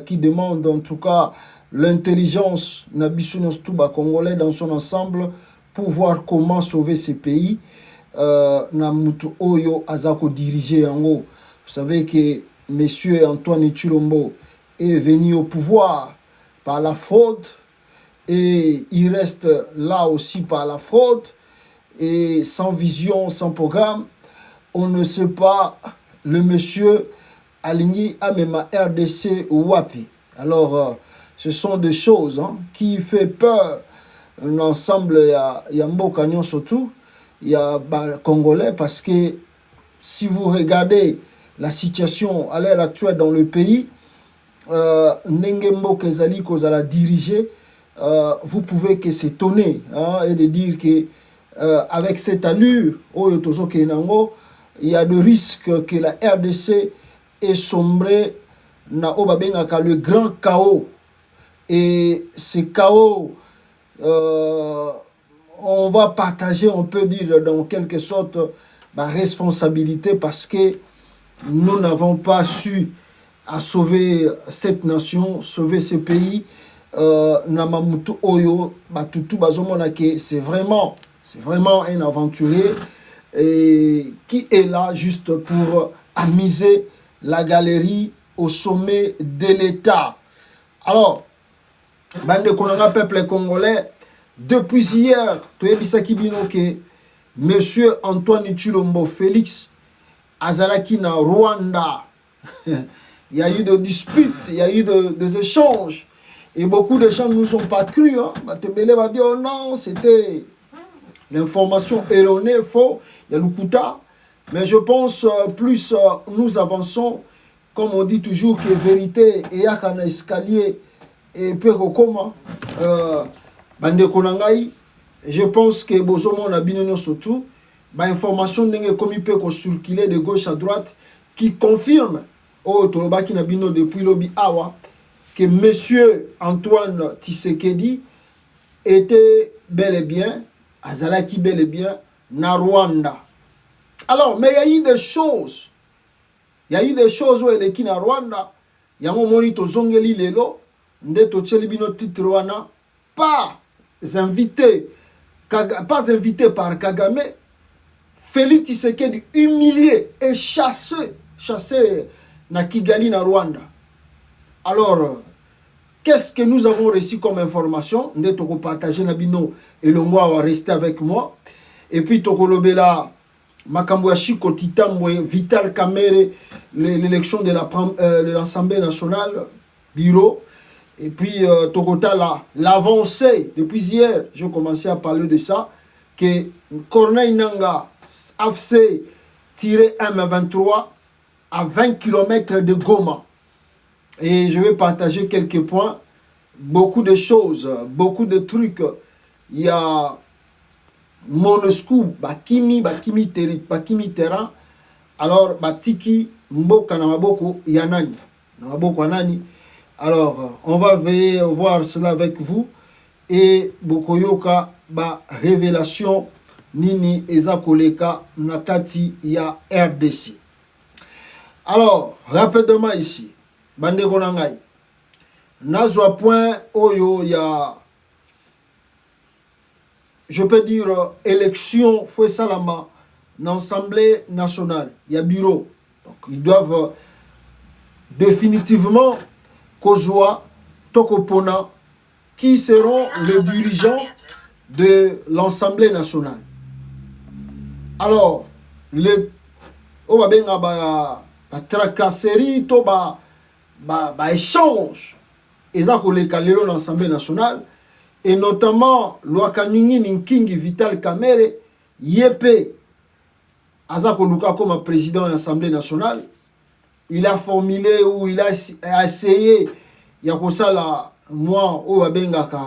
qui demande en tout cas l'intelligence congolais dans son ensemble pour voir comment sauver ces pays. Namutu Oyo Azako diriger en haut. Vous savez que Monsieur Antoine Tshilombo est venu au pouvoir par la fraude et il reste là aussi par la fraude et sans vision, sans programme. On ne sait pas le monsieur aligné à même RDC ou Wapi. Alors, ce sont des choses qui fait peur l'ensemble. Il y a Mboka surtout. Il y a Congolais parce que si vous regardez la situation à l'heure actuelle dans le pays, Nengembo Kezali Kozala dirigé, vous pouvez que s'étonner et de dire que avec cette allure, il y a de risques que la RDC est sombrée dans le grand chaos. Et ce chaos, on va partager, on peut dire, dans quelque sorte, la responsabilité parce que nous n'avons pas su à sauver cette nation, sauver ce pays. Namamutu Oyo, Batutu Bazomonake, c'est vraiment un aventurier et qui est là juste pour amuser la galerie au sommet de l'État. Alors, bande kolona peuple congolais, depuis hier, Toyebisaki Binoke, Monsieur Antoine Tshilombo Félix, Azalaki na Rwanda. Il y a eu des disputes, il y a eu des échanges. Et beaucoup de gens ne nous ont pas cru. Batebele va dire, oh non, c'était l'information erronée, faux, il y a l'Ukuta. Mais je pense, plus nous avançons, comme on dit toujours, que vérité et un escalier et peu comment. Bande Konangai, je pense que Bozomo n'a bien surtout, information n'est comme il peut circuler de gauche à droite qui confirme, Tolobaki n'a bien depuis l'Obi Awa, que Monsieur Antoine Tshisekedi était bel et bien, Azalaki bel et bien, na Rwanda. Alors, mais il y a eu des choses. Il y a eu des choses où elle est qui na Rwanda. Il y a un moment où Zongeli Lelo, Ndeto Tchelibino Titrouana, pas invité par Kagame, Félix Tshisekedi humilié et chassé na Kigali na Rwanda. Alors, qu'est-ce que nous avons reçu comme information? Nous avons partagé Nabino et le mois va rester avec moi. Et puis, Tokolobela, Makambo Chiko Titambwe, Vital Kamere, l'élection de l'Assemblée nationale, bureau. Et puis, Tokota, l'avancée, depuis hier, j'ai commencé à parler de ça, que Corneille Nanga, AFC, tiré M23 à 20 km de Goma. Et je vais partager quelques points, beaucoup de choses, beaucoup de trucs. Il y a Monoskou, Bakimi Terrain, alors Batiki, Mboka Namaboko, Yanani. Namaboko Anani. Alors, on va veiller voir cela avec vous. Et Bokoyoka, révélation, Nini Ezakoleka, Nakati, ya RDC. Alors, rapidement ici. Bande Konangai. Nazwa point Oyo ya, je peux dire, élection Foué Salama l'Assemblée nationale. Il y a bureau. Donc ils doivent définitivement Kozwa Tokopona qui seront les dirigeants de l'Assemblée nationale. Alors, le Obabenga tracasserie to échange eza koleka lelo l'Assemblée nationale et notamment Lwakaningi Ninkingi Vital Kamere Yepe aza koluka comme président de l'Assemblée nationale. Il a formulé ou il a essayé ya kosala moi o babenga ka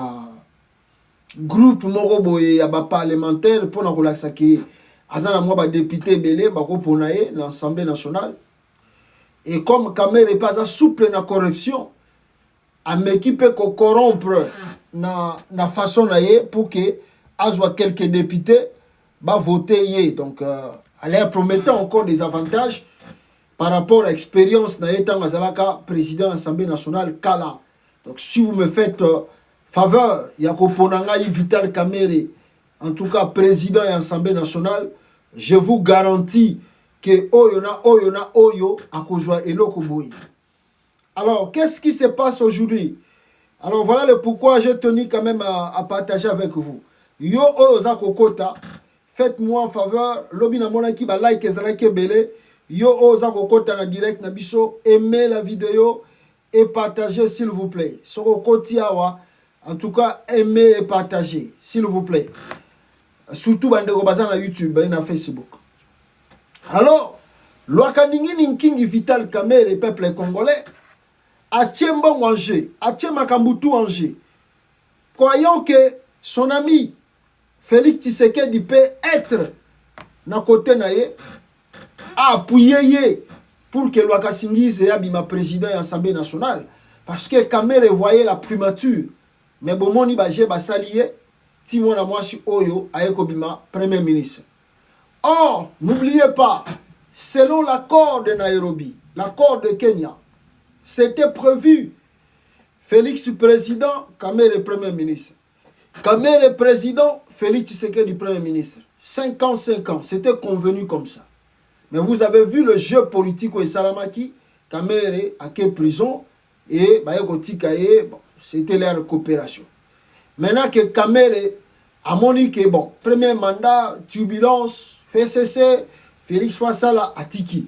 groupe moko boye ya ba parlementaire pour na kolakisa ki azana moi ba député belé ba ko ponaye l'Assemblée nationale. Et comme Kamere n'est pas souple dans la corruption, à m'équiper qu'on corrompre na façon pour que azwa quelques députés va voter. Donc, à l'air promettant encore des avantages, par rapport à l'expérience Naïta Mazalaka, président de l'Assemblée nationale, Kala. Donc si vous me faites faveur, Yakoponanga Vital Kamere, en tout cas président de l'Assemblée nationale, je vous garantis que Oyo, à Kozwa et Lokoboui. Alors, qu'est-ce qui se passe aujourd'hui? Alors, voilà le pourquoi j'ai tenu quand même à partager avec vous. Yo Oza Kokota, faites-moi en faveur, Lobina Monaki, like Ezalake Bele, Yo Oza Kokota na direct Nabiso, aimez la vidéo et partagez s'il vous plaît. Soko Kotiawa, en tout cas, aimez et partagez, s'il vous plaît. Surtout Bandego Bazan na YouTube et na Facebook. Alors, Loakaningi Ninkingi Vital Kamere, le peuple congolais, Astiembo Wangé, Makambutu Wangé, croyant que son ami Félix Tshisekedi peut être na côté naye, a appuyé pour que Loakasingi Zeyabima président de l'Assemblée nationale, parce que Kamere voyait la primature, mais Bomoni Baje Basalié, Timona Mwasi Oyo, Ayekobima, Premier ministre. Or, n'oubliez pas, selon l'accord de Nairobi, l'accord de Kenya, c'était prévu Félix président, Kamere Premier ministre. Kamere président, Félix Tshisekedi Premier ministre. 5 ans, 5 ans, c'était convenu comme ça. Mais vous avez vu le jeu politique au Salamaki, Kamere a quelle prison et Bayeko Tikaye, bon, c'était leur coopération. Maintenant que Kamere a moniqué, bon, premier mandat, turbulence, FCC, Félix Fassala, Atiki.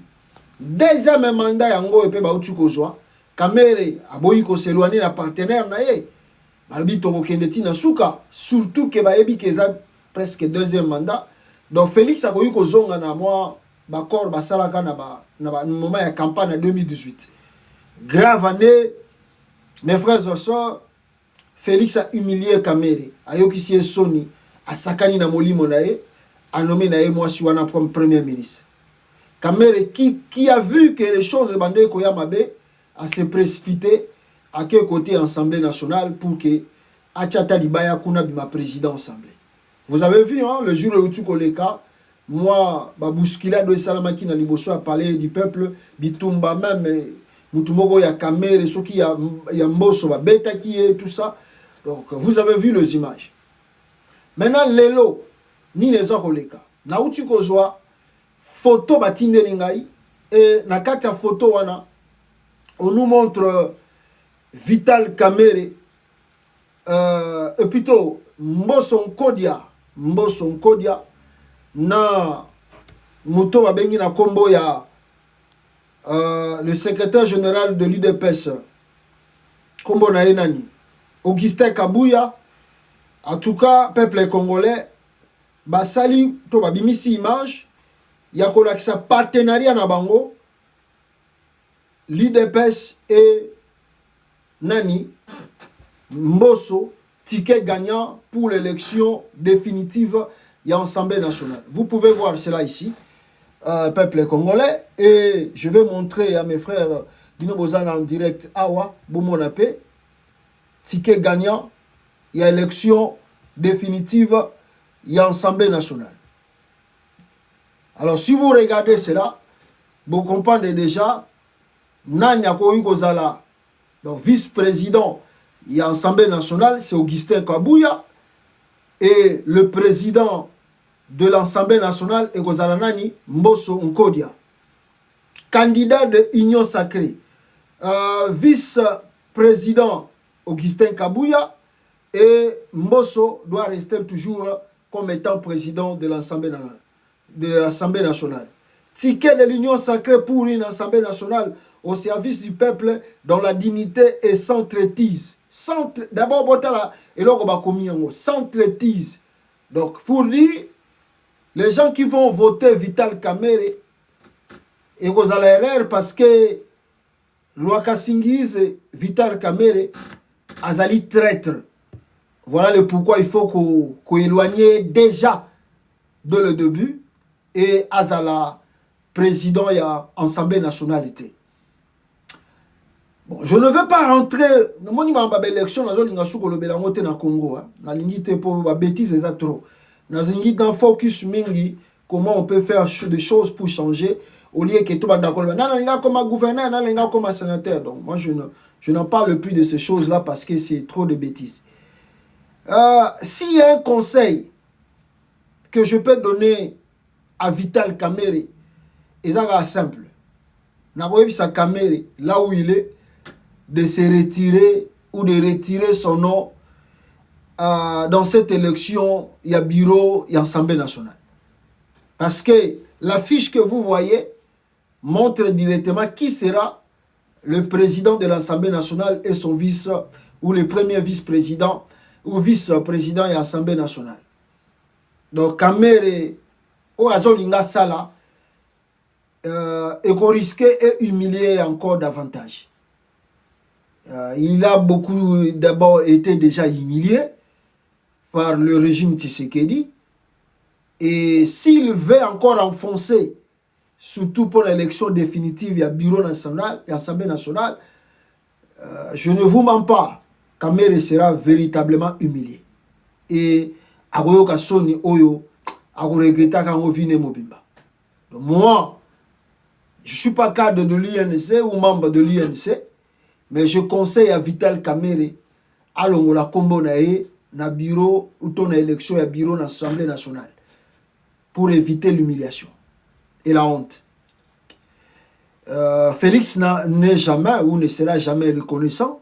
Deuxième mandat, Yango et Baoutou Kozwa, Kamere a boyiko s'éloigner la partenaire naye. Balbi Tobokendeti na Souka, surtout que Baebi Keza presque deuxième mandat. Donc Félix a boyiko zonga na moi, Bakor Basalaka na moment de campagne en 2018. Grave année, mes frères et sœurs, Félix a humilié Kamere, a yokisi Sony, a sakani na molimo nae, a nommé nae moi Siwana comme premier ministre. Kamere qui a vu que les choses bandé Koyamabe a se précipité à quel côté Assemblée nationale pour que Achata Libaya Kuna bima président Assemblée. Vous avez vu hein, le jour où tu Koleka, moi Babouskila de Salamaki na Liboso a parlé du peuple, Bitumba même Mutumogo ya Kamere, ceux qui ya Mboso ba Beta qui est tout ça. Donc, vous avez vu les images. Maintenant, Lelo, ni les Oroleka. Na uti kozwa, photo batinde lingai, et na kata photo wana, on nous montre Vital Kamere, et plutôt Mboso Nkodia, na Muto Babengi na kombo ya le secrétaire général de l'UDPS, kombo na enani. Augustin Kabouya, en tout cas, peuple congolais, Basali, to babimisi image, yakola sa partenariat na bango, l'UDPS et Nani, Mboso, ticket gagnant pour l'élection définitive de l'Assemblée nationale. Vous pouvez voir cela ici, peuple congolais, et je vais montrer à mes frères Dino Bozana en direct, Awa, Boumonape, ticket gagnant, il y a élection définitive, il y a Assemblée nationale. Alors, si vous regardez cela, vous comprenez déjà, Nanya Kozala, donc vice-président, il y a Assemblée nationale, c'est Augustin Kabouya, et le président de l'Assemblée nationale est Kozala Nani, Mboso Nkodia. Candidat de Union Sacrée, vice-président, Augustin Kabouya, et Mboso doit rester toujours comme étant président de l'Assemblée nationale. Ticket de l'Union sacrée pour une Assemblée nationale au service du peuple dont la dignité est sans traitise. D'abord, sans traitise. Donc, pour lui, les gens qui vont voter Vital Kamere, et vous allez erreur parce que Loakasingize Vital Kamere, Azali traître. Voilà le pourquoi il faut qu'on éloigne déjà de le début et Azala président et Assemblée nationale. Bon, je ne veux pas rentrer dans l'élection dans Congo. Na lingite pour la bêtise trop. Na dans focus mingi comment on peut faire des choses pour changer. au lieu que tout le monde comme gouverneur, non, comme sénateur. Donc, moi, je n'en parle plus de ces choses-là parce que c'est trop de bêtises. S'il y a un conseil que je peux donner à Vital Kamerhe, c'est simple. Sa Kamerhe, là où il est, de se retirer ou de retirer son nom dans cette élection, il y a bureau, il y a Assemblée nationale. Parce que l'affiche que vous voyez montre directement qui sera le président de l'Assemblée nationale et son vice, ou le premier vice-président, ou vice-président et Assemblée nationale. Donc, Kamerhe, au Azolinga Sala, est risqué et humilié encore davantage. Il a beaucoup d'abord été déjà humilié par le régime Tshisekedi. Et s'il veut encore enfoncer, surtout pour l'élection définitive, il y a Bureau national, il y a Assemblée nationale, je ne vous mens pas, Kamerhe sera véritablement humilié. Et Agoyoka Soni Oyo, Agoregreta Kangovine Mobimba. Donc moi, je ne suis pas cadre de l'INC ou membre de l'INC, mais je conseille à Vital Kamerhe, à l'ongola kombo nae, na bureau, ou ton élection à bureau na Assemblée nationale, pour éviter l'humiliation et la honte. Félix n'est jamais ou ne sera jamais reconnaissant.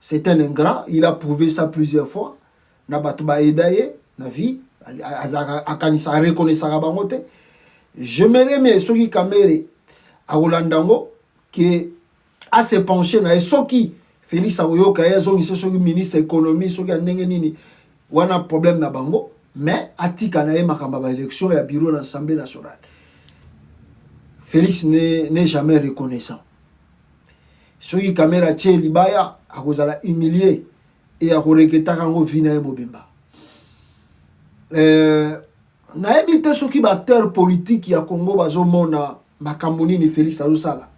C'est un ingrat. Il a prouvé ça plusieurs fois. Na vie. J'aimerais bien ce qui Kamerhe à Rolandango qui a se penché na ce qui Félix Agoyoka ezongi ce ministre économie ce qui a nini wana problème na bango. Mais atika na makamba élection et bureau de l'Assemblée nationale. Félix n'est jamais reconnaissant. Ce qui Kamerhe tche libaya a kozala humilié et a koreketa kango vina e mobimba. Na ebite ce qui acteur politique ya Congo bazomona makambo nini Félix azosala.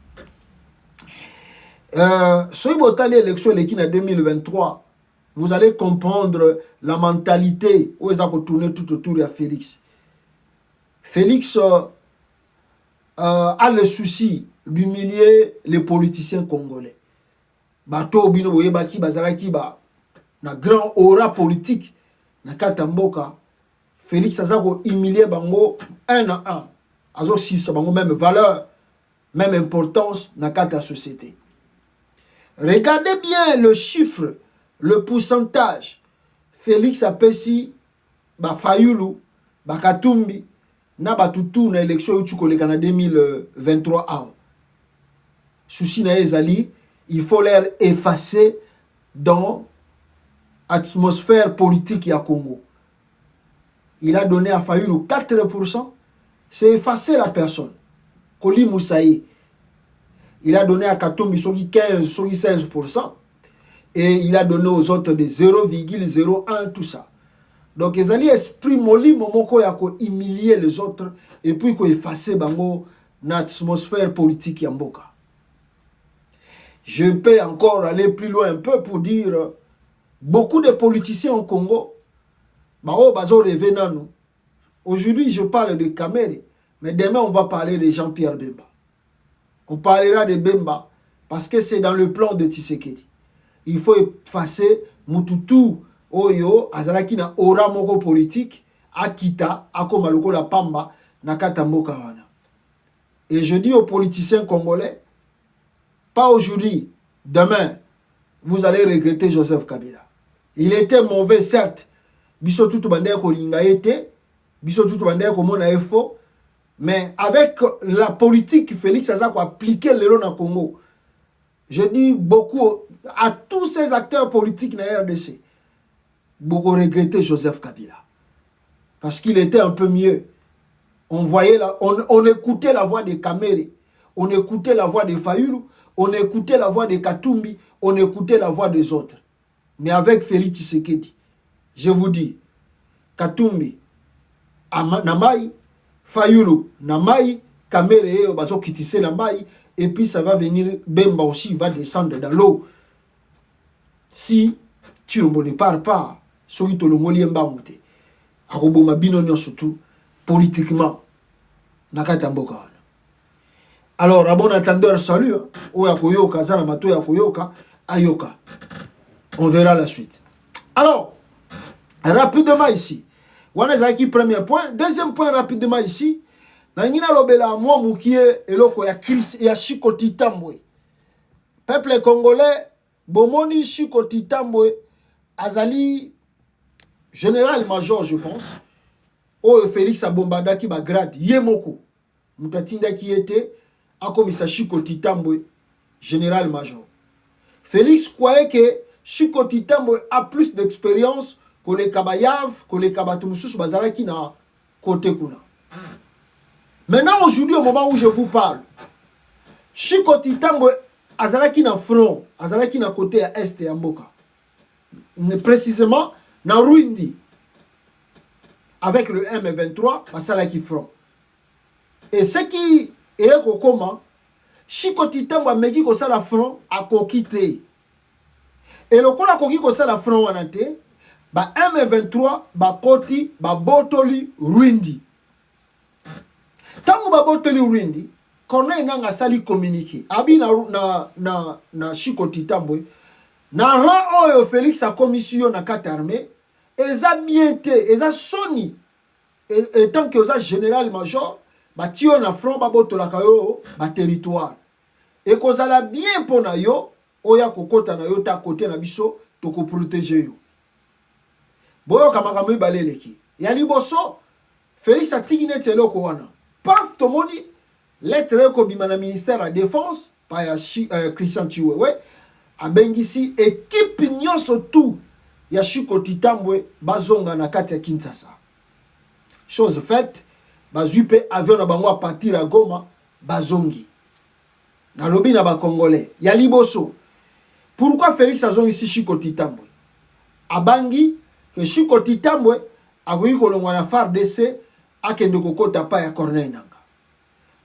Ce qui botali élection l'équipe en 2023. Vous allez comprendre la mentalité où ils ont tourné tout autour de Félix. Félix a le souci d'humilier les politiciens congolais. Bato bino boye baki bazalaki ba na grand aura politique na katamboka. Félix a humilié bango un à un. Azo si bango même valeur, même importance na kata société. Regardez bien le chiffre. Le pourcentage, Félix a pesi, ba Fayulu, ba Katumbi, na batutu na élection où tu connais en 2023 a. Souci na ezali, il faut les effacer dans l'atmosphère politique à Congo. Il a donné à Fayulu 4%, c'est effacer la personne. Koli Moussaï. Il a donné à Katumbi 15, 16%. Et il a donné aux autres de 0,01 tout ça. Donc ils allaient esprit molli momoko ya ko humilier les autres et puis ko effacer bango l'atmosphère politique yamboka. Je peux encore aller plus loin un peu pour dire beaucoup de politiciens au Congo bao bazo rêver nanu. Aujourd'hui, je parle de Kamerhe, mais demain on va parler de Jean-Pierre Bemba. On parlera de Bemba parce que c'est dans le plan de Tshisekedi. Il faut effacer Mututu Oyo, Azalaki na aura moko politique, Akita, Akomaloko la Pamba, Nakatambo Kawana. Et je dis aux politiciens congolais, pas aujourd'hui, demain, vous allez regretter Joseph Kabila. Il était mauvais, certes. Biso tutu bandé ko linga été, biso tutu bandé ko mona efo, mais avec la politique Félix Azako a appliqué le long en Congo. Je dis beaucoup à tous ces acteurs politiques de la RDC, beaucoup regretter Joseph Kabila. Parce qu'il était un peu mieux. On voyait on écoutait la voix de Kamerhe, on écoutait la voix de Fayulu, on écoutait la voix de Katumbi, on écoutait la voix des autres. Mais avec Félix Tshisekedi, je vous dis, Katumbi, Namai, Fayulu, Namai, Kamerhe, Bazo Kitise Namai, et puis ça va venir, Bemba aussi va descendre dans l'eau. Si tu ne parles pas, ce qui te le moli mbamute, Aroboma binonio surtout, politiquement, Nakatamboka. Alors, à bon entendeur, salut. Oya koyoka, zana mato ya koyoka, ayoka. On verra la suite. Alors, rapidement ici. Wanazaki premier point. Deuxième point rapidement ici. Nangina lobela mwa mukie eloko ya Chris ya Chikoti Tambwe. Peuple congolais, bomoni Chikoti Tambwe azali général major, je pense. Oyo Félix abombadaki ba grade yemoko. Mutatinda qui était akomisa Chikoti Tambwe général major. Félix croyait que Chikoti Tambwe a plus d'expérience que les Kabayav, que les Kabatumusus Bazaraki na côté kuna. Maintenant, aujourd'hui, au moment où je vous parle, Chikoti Tambwe azalaki na front, azalaki na côté à est ya mboka. Précisément, na Rwindi. Avec le M23, basalaki front. Et ce qui est comment, Chikoti Tambwe meki ko sala front a kokite. Et le kola koki ko sala front wanate, ba M23 ba koti ba botoli Rwindi. Tango ba botoli Rwindi, kona nanga sali communiquer. Abi na Chikoti Tambwe na ran oyo Félix a commission na kati armée, eza bienté, eza soni. Et tant que eza général major, ba tio na front ba botolaka yo ba territoire. Et kozala bien pona yo, oya kokota na yo ta côté na biso to ko protéger yo. Boyo kamaka mo baleleki. Ya liboso Félix a tigine teloko wana. Paf tomoni lettre ko bima na ministère de la défense pa ya Christian Chiwewe a bengisi équipe nyonso tout ya Chikoti Tambwe bazonga na kati ya Kinshasa. Chose faite, bazupe avion na bango a partir à Goma bazongi. Na lobi na ba congolais ya liboso. Pourquoi Félix azongi ici Chikoti Tambwe? Abangi que Chikoti Tambwe a voulu kolongwa na FARDC akende kokota pa ya Corneille Nanga.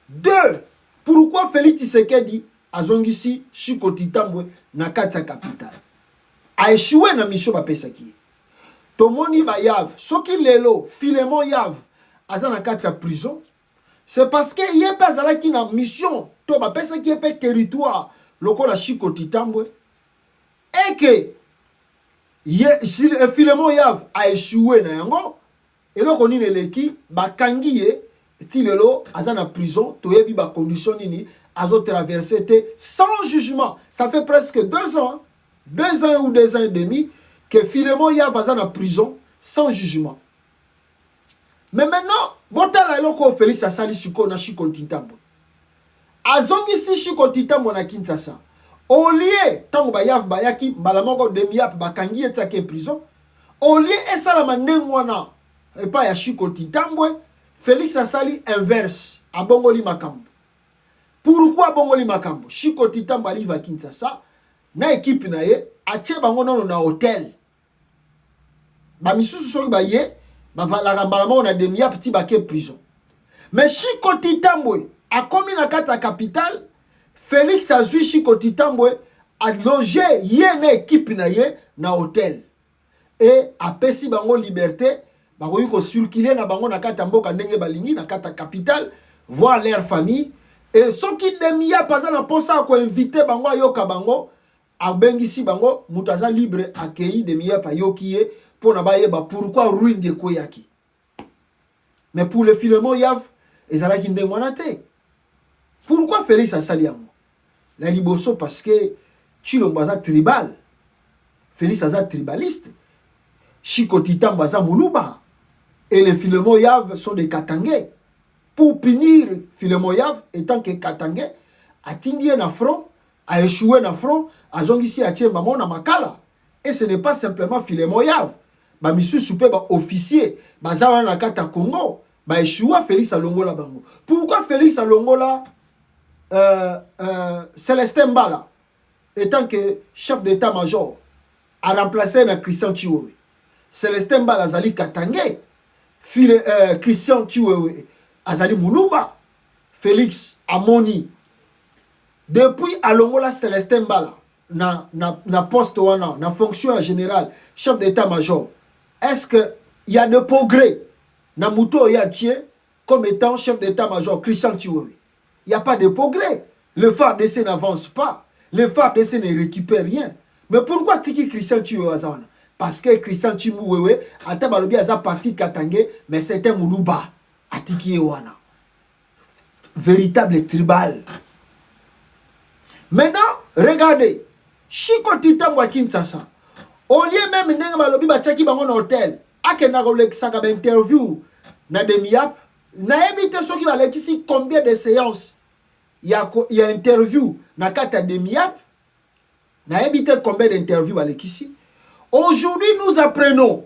Deux, pourquoi Félix Tshisekedi azongi ici Chikoti Tambwe na kati ya capitale? A échoué na mission ba pesaki. Tomoni ba Yav, soki lelo Filemon Yav aza na kati ya prison, c'est parce que yé pas azalaki na mission to ba pesaki pe territoire lokola Chikoti Tambwe et que Filemon Yav a échoué na yango et loko nini leki bakangi ye ti lelo aza na prison toyebi ba condition nini azo traverser te sans jugement. Ça fait presque 2 ans, 2 ans ou 2 ans et demi que Filemon Yav aza na prison sans jugement. Mais maintenant, botala eloko Félix asali suko na Chikoti Tambwe. Azongi si Chikoti Tambwe na Kinshasa. Au lieu, tango ba Yav bayaki mbala moko demi-yap bakangi etake prison, au lieu esala mandengwana et pas ya Chikoti Tambwe, Félix asali inverse abongoli makambo. Pourquoi abongoli makambo? Chikoti Tambwe arrive à Kinshasa na équipe na ye ache bango nono na hôtel. Ba misusu soki ba ye ba valaka mbala moko na demi-yap ti bake prison. Mais Chikoti Tambwe a komi na kati ya capitale. Félix a zui Chikoti Tambwe a logé yé na équipe na ye na hôtel. Et a pesi bango liberté, bango yuko circuler na bango na kata mboka ndenge balingi na kata capitale, voir leur famille. Et soki demi-ya paza na posa ko invité bango ayoka bango, a bengisi bango mutaza libre accueilli demi-ya pa yokiye pour na ba yeba pourquoi Rwindi koyaki. Mais pour le Filemon Yav, ezalaki ndengwana te. Pourquoi Félix a sali yango? La liboso parce que Chilombo aza tribal. Félix aza tribaliste. Chikoti Tambwe aza muluba. Et les Filemon Yav sont des Katangais. Pour punir Filemon Yav, étant que Katangais, a tindi na front, a échoué na front, a zongisi a tien bamon na makala. Et ce n'est pas simplement Filemon Yav. Ba misu soupe ba officier, ba zawa na kata Congo, ba échoué Félix a longola bango. Pourquoi Félix a longola Célestin Mbala, étant que chef d'état-major, a remplacé na Christian Chiwewe. Célestin Mbala azali Katangais, Christian Chiwewe azali Muluba. Félix Amoni depuis alongola Célestin Mbala na poste wana na fonction générale chef d'état-major. Est-ce que il y a de progrès na muto ya tie comme étant chef d'état-major Christian Chiwewe? Il n'y a pas de progrès. Le FARDC n'avance pas. Le FARDC ne récupère rien. Mais pourquoi Tiki Christian Chiouazana? Parce que Christian Chimouwewe, à Tabalobi, a parti Katangé, mais c'était Moulouba, à Tiki Ewana. Véritable tribal. Maintenant, regardez. Chiko Titamwa Kinshasa. Au lieu même de Balobi Bachaki Bangon Hôtel, à Kenarolek Sagab interview, na demi-ap, na évité ceux qui va ici combien de séances il y a interview na kata demi-ap, na évité combien d'interviews avec ici. Aujourd'hui, nous apprenons,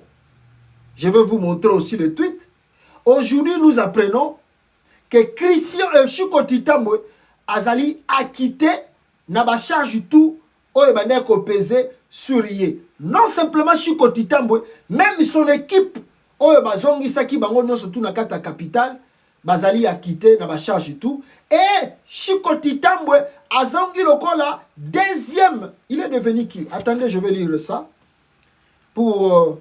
je vais vous montrer aussi le tweet. Aujourd'hui, nous apprenons que Christian Chiko Titambwe Azali a quitté na ba charge tout au Ebaneko pesé sur Yé. Non simplement Chiko Titambwe, même son équipe au Ebazongi Saki Bango non surtout na kata capitale, Bazali a quitté na ba charge tout. Et Chiko Titambwe Azongi Lokola deuxième. Il est devenu qui? Attendez, je vais lire ça. Pour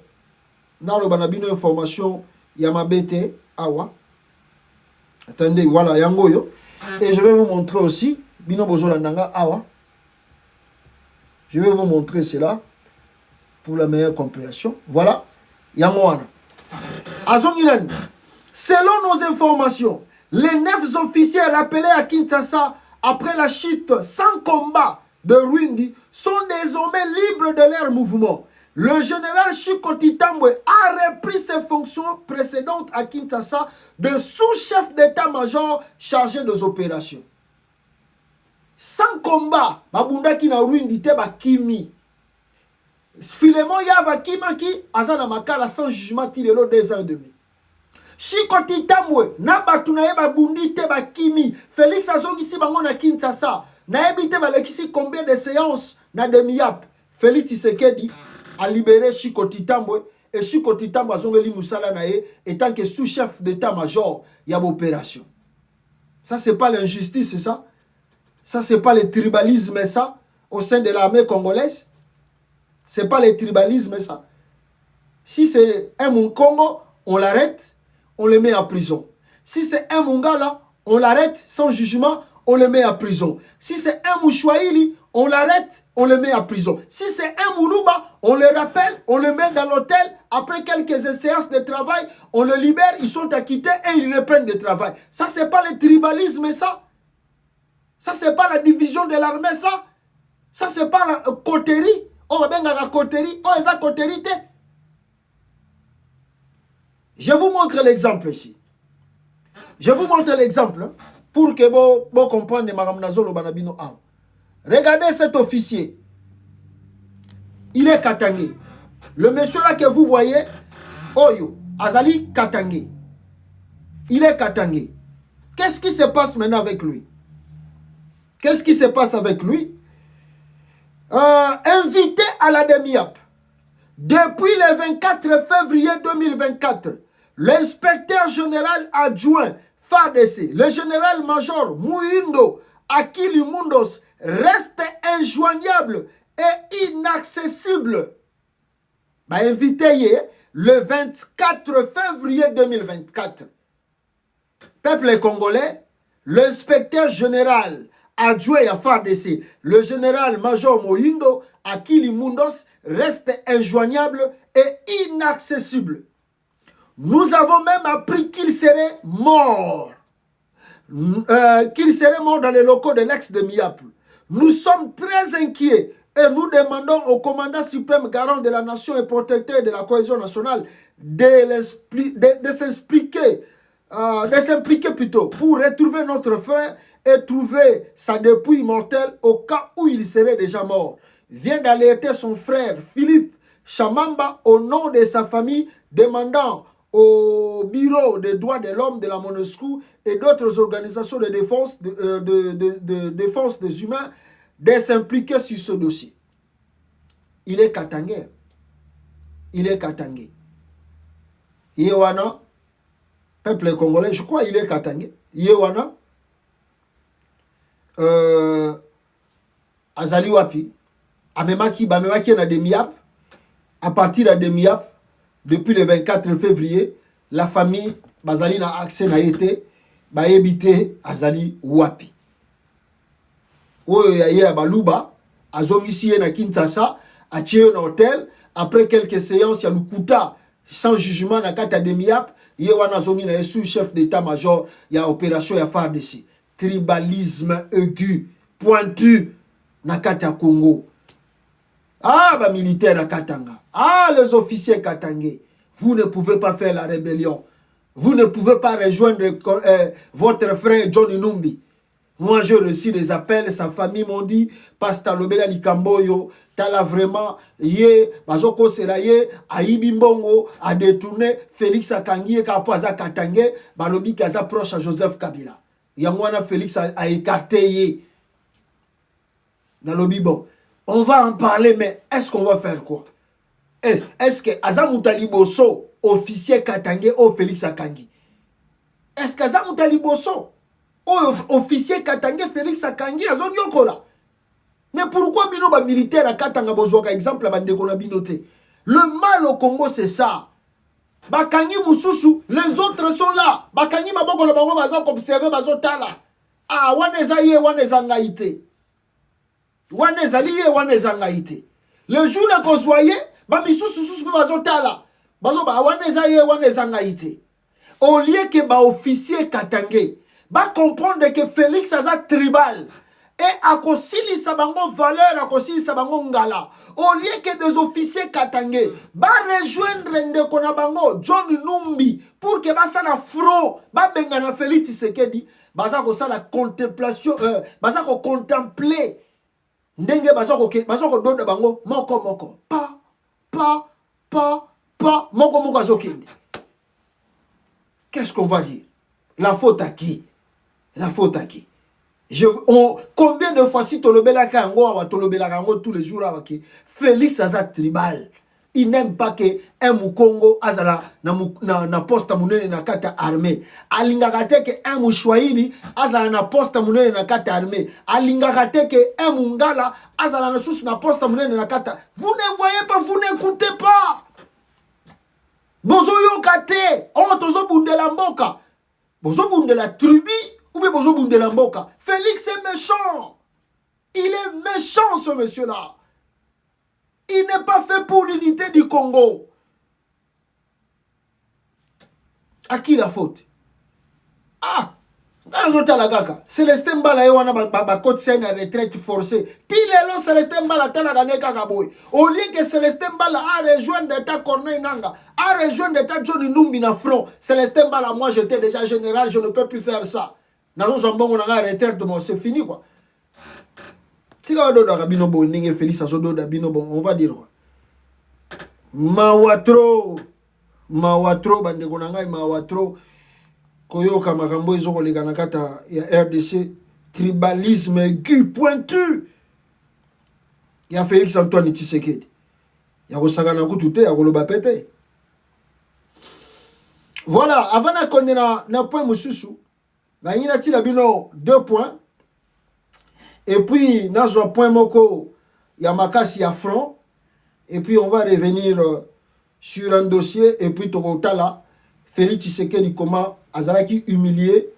Nalo Banabino information Yamabete Awa. Attendez, voilà, Yangoyo. Et je vais vous montrer aussi Bino Bozolandanga Awa. Je vais vous montrer cela pour la meilleure compréhension. Voilà, Yangoana. Azonginan. Selon nos informations, les 9 officiers rappelés à Kinshasa après la chute sans combat de Rwindi sont désormais libres de leur mouvement. Le général Chiko Titambwe a repris ses fonctions précédentes à Kinshasa de sous-chef d'état-major chargé des opérations. Sans combat, Babunda ki na Rwindi te bakimi. Filemon Yava Kimaki, Azana Makala sans jugement tilelo 2 ans et demi. Chiko Titambwe, na batunaye babundi te bakimi. Félix Azongi si bango na Kinshasa. Na ebite balekisi combien de séances na demi-yap. Félix Tshisekedi a libéré Chiko Titambwe et Chiko Titambwe Azongeli Moussala Naye étant que sous-chef d'état-major, il y a l'opération. Ça, c'est pas l'injustice, c'est ça? Ça, c'est pas le tribalisme, ça, au sein de l'armée congolaise? C'est pas le tribalisme, ça? Si c'est un Congo, on l'arrête, on le met en prison. Si c'est un Mongala, on l'arrête sans jugement, on le met en prison. Si c'est un Mouchouaïli, on l'arrête, on le met en prison. Si c'est un Moulouba, on le rappelle, on le met dans l'hôtel. Après quelques séances de travail, on le libère, ils sont acquittés et ils reprennent le travail. Ça, c'est pas le tribalisme, ça? Ça, c'est pas la division de l'armée, ça? Ça, c'est pas la coterie? On va bien la coterie. Oh, esa coterie. Je vous montre l'exemple ici. Je vous montre l'exemple hein, pour que vous compreniez Madame Nazolo Banabino. Regardez cet officier. Il est Katangé. Le monsieur là que vous voyez, Oyo, Azali Katangé. Il est Katangé. Qu'est-ce qui se passe maintenant avec lui? Qu'est-ce qui se passe avec lui? Invité à la demi-ap. Depuis le 24 février 2024, l'inspecteur général adjoint FARDC, le général-major Mouindo Akili Mundos, reste injoignable et inaccessible. Invité le 24 février 2024. Peuple congolais, l'inspecteur général adjoint à FARDC, le général-major Mouindo Akili Mundos, reste injoignable et inaccessible. Nous avons même appris qu'il serait mort. Qu'il serait mort dans les locaux de l'ex de Miap. Nous sommes très inquiets et nous demandons au commandant suprême garant de la nation et protecteur de la cohésion nationale de s'impliquer plutôt pour retrouver notre frère et trouver sa dépouille mortelle au cas où il serait déjà mort. Vient d'alerter son frère Philippe Chamamba au nom de sa famille, demandant au Bureau des droits de l'homme de la MONUSCO et d'autres organisations de défense, de défense des humains de s'impliquer sur ce dossier. Il est Katangé. Il est Katangé. Yewana, peuple congolais, je crois il est Katangé. Yewana, Azali Wapi, Amemaki na demi-ap, à partir de demi-ap, depuis le 24 février, la famille Bazali n'a accès n'a été bayebite azali wapi. Oyo ya ye baluba azongisi ye na Kinshasa, atie na hôtel après quelques séances ya lukuta sans jugement na kata de miap, ye wana zongi na sous chef d'état-major ya opération ya FARDC. Tribalisme aigu pointu na kata Congo. Ah, ba militaire à Katanga. Ah, les officiers katangais. Vous ne pouvez pas faire la rébellion. Vous ne pouvez pas rejoindre votre frère John Numbi. Moi, j'ai reçu des appels, sa famille m'ont dit, Pastor Lobela Likamboyo, t'as vraiment, yé, bazoko seraye, aïbi mbongo, a détourné Félix Akangi, kapoaza Katangé, balobi kaza proche à Joseph Kabila. Yangwana Félix a écarté yé. Dans le bon. On va en parler, mais est-ce qu'on va faire quoi? Est-ce que Azamutali Bosso, officier Katangé, ou Félix Akangi? Est-ce qu'Azamutali Bosso, officier Katangé, Félix Akangi, Azon Yokola? Mais pourquoi bino ba militaire à Katanga Bozoka, exemple, la bande de binoté? Le mal au Congo, c'est ça. Bakangi Moussousou, les autres sont là. Bakangi Maboko, le Bango, Bazok, observé, Bazotala. Ah, Waneza Ye, Waneza Ngaïté. Le jour que vous voyez, au lieu que ba officier Katangé ba comprendre que Félix a tribal et à kosili sabango valeur à kosili sabango ngala, au lieu que des officiers Katangé ba rejoindre ndeko na bango John Numbi pour que ba sa na front ba bengana Félix Tshisekedi baza ko sa la contemplation baza ko contempler ndenge bazoko donda bango moko pa moko azokende. Qu'est-ce qu'on va dire? La faute à qui? La faute à qui? Combien de fois si tolobela kango tolobela kango tous les jours avec Félix Aza tribal. Il n'aime pas que un Mukongo azala na poste munene na kata armée. Alingakate que un Mushwahili azala na poste munene na kata armée. Alingakate que un Mungala azala na sous na poste munene na kata. Vous ne voyez pas, vous n'écoutez pas. Bozo yokate, on tozo bundela mboka. Bozo bundela tribu ou bien bozo bundela mboka. Félix est méchant. Il est méchant ce monsieur-là. Il n'est pas fait pour l'unité du Congo. À qui la faute? Ah, Célestin Mbala wana ba côte scène retraite forcée. Tilelo Célestin Mbala tala gane kakaboy. Au lieu que Célestin Mbala a rejoint d'état Corneille Nanga, a rejoint d'état Johnny Numbi na front. Célestin Mbala, moi j'étais déjà général, je ne peux plus faire ça. Nazo zambongo nanga retraite, c'est fini quoi. Si on doit Rabino Bo, Ninge Félix Azodo Dabino Bon, on va dire quoi? Mawatro, bande konanga mawatro, koyoka makambo ezoko legana kata ya RDC, tribalisme aigu pointu. Ya Félix Antoine Tshisekedi. Ya kosakana kutute ya koloba pete. Voilà, avant de connaître na point mususu, na yina ti la bino 2 points. Et puis, dans un point moko, il y a Makasi à front. Et puis, on va revenir sur un dossier. Et puis, Tokotala, Félix Tshisekedi, comment Azalaki humilié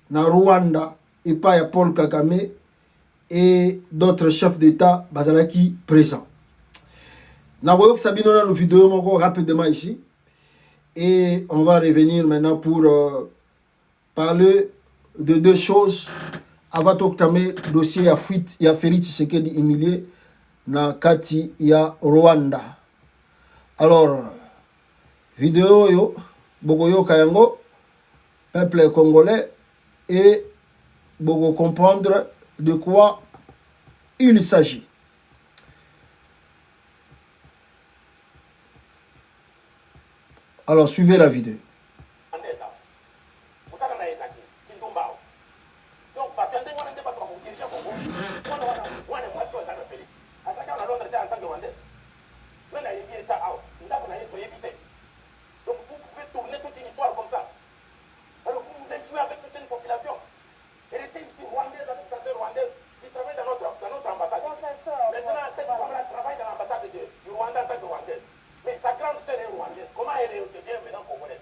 dans Rwanda et pas à Paul Kagame et d'autres chefs d'État Bazalaki présents. Naboyok Sabino dans nos vidéos moko rapidement ici. Et on va revenir maintenant pour parler de 2 choses. Avant toktame dossier ya fuite ya Félix Tshisekedi humilié na kati ya Rwanda. Alors vidéo yo bogoyo kayango peuple congolais et bogo comprendre de quoi il s'agit. Alors suivez la vidéo. Mais sa grande sœur est rwandaise. Comment elle devient maintenant congolaise?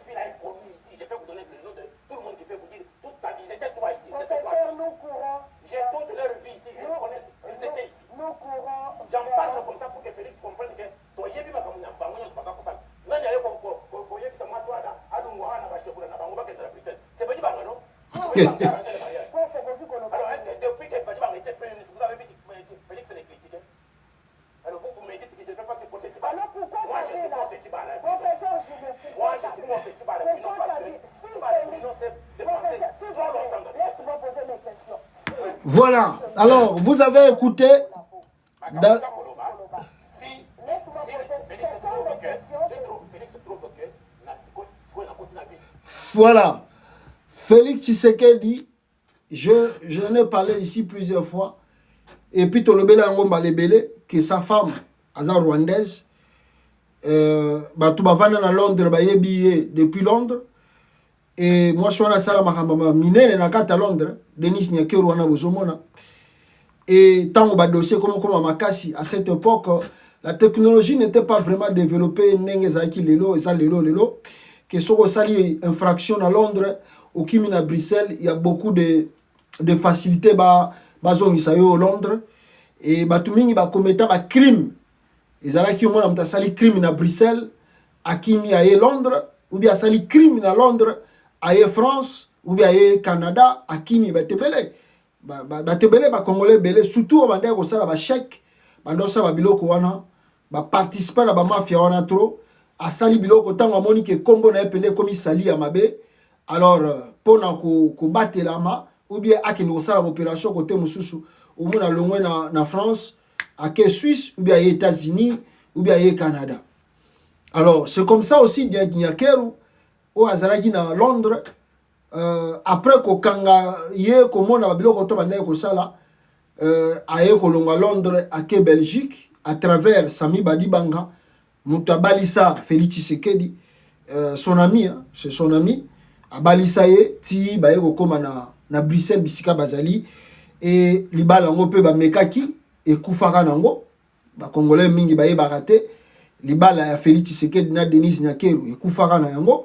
fille là est connue ici. Je peux vous donner le nom de tout le monde qui peut vous dire toute sa vie. Ils étaient trois ici. Professeur, nous courons. J'ai toute leur vie ici. Ils connaissent. Ils étaient ici. Nous courons. J'en parle comme ça pour que Félix comprenne que toi, il y a pas comme ça pour ça. Non, il y a comme quoi, il y a ça moi toi là. À nous moi, on a pas chez vous là, on va que de la Bruxelles. C'est pas du bang non. Alors, est-ce que depuis que Badiba était premier ministre, vous avez vu Félix les critiquer? Alors vous me dites que je ne vais pas supporter Tiba. Alors pourquoi moi je supporte Tiba là? Professeur Julien, moi je supporte Tiba là. Non parce que Tiba là, c'est dépensé trop longtemps. Laisse-moi poser mes questions. Voilà. Alors, vous avez écouté... Dans... Voilà. Félix Tshisekedi, j'en ai parlé ici plusieurs fois. Et puis, Tolobela Ngomba Lebele, que sa femme, Azar rwandaise, Batubavana à Londres, depuis Londres. Et moi, je suis à la Mahamama, Minene Nakata Londres, Denis Nyakeru Wana Bozomona. Et tant que dossier comme Makassi, à cette époque, la technologie n'était pas vraiment développée. Nengezaki Lelo, Lelo. Que ce soit sali infraction à Londres, au Kimi à Bruxelles, il y a beaucoup de facilités bazon isayo Londres. Et batumingi ba commettre ba crime. Ils allaient qui au moins am sali crime à Bruxelles, à Kimi à Londres, ou bien sali crime à Londres, à France, ou bien à Canada, à Kimi ba tebele. Ba tebele ba congolais belé surtout au bande ko sala ba chèque, bando sa ba biloko wana, ba participer na ba mafia wana trop. A sali biloko tango amoni ke kombo na epende komi sali ya mabe. Alors pona ko batelama ou bien akende ko sala opération côté mususu au mona longwe na France, à Suisse ou bien aux États-Unis ou bien au Canada. Alors c'est comme ça aussi Nyakeru au azalaki na Londres. Après ko kanga ye ko mona ba biloko to banda ko sala aye ko longa Londres à Belgique à travers Sami Badibanga. Moutabalisa Félix Tshisekedi, son ami, hein, c'est son ami. Abalisaye, ti baye koma na Bruxelles bisika bazali et libala ngo pe ba mekaki et kufaka nango ba congolais mingi baye barate libala ya Félix Tshisekedi na Denis Nyakeru et kufaka na yango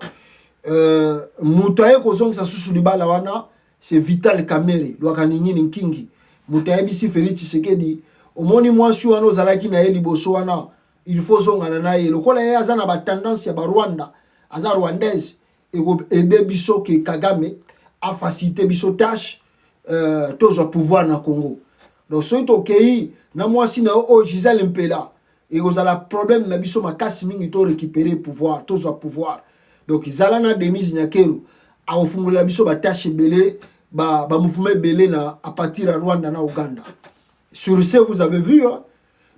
mutaye ko zonga susu libala wana c'est Vital Kamerhe lwaka ningini nkingi mutaye bisi Félix Tshisekedi omoni mwasi wana ozalaki na ye liboso wana il faut zongana na ye lokola ye aza na ba tendance ya ba Rwanda aza rwandaise et aider biso ke Kagame a facilité biso tâche tozo pouvoir na Congo. Donc ce to kei na mwasi na o Gisèle Mpela et ozala problème na biso makasi mingi to récupérer pouvoir tozo pouvoir. Donc izala na Denis Nyakeru a ofungula biso ba tâche belé ba mouvement belé na à partir de Rwanda na Uganda. Sur ce vous avez vu hein,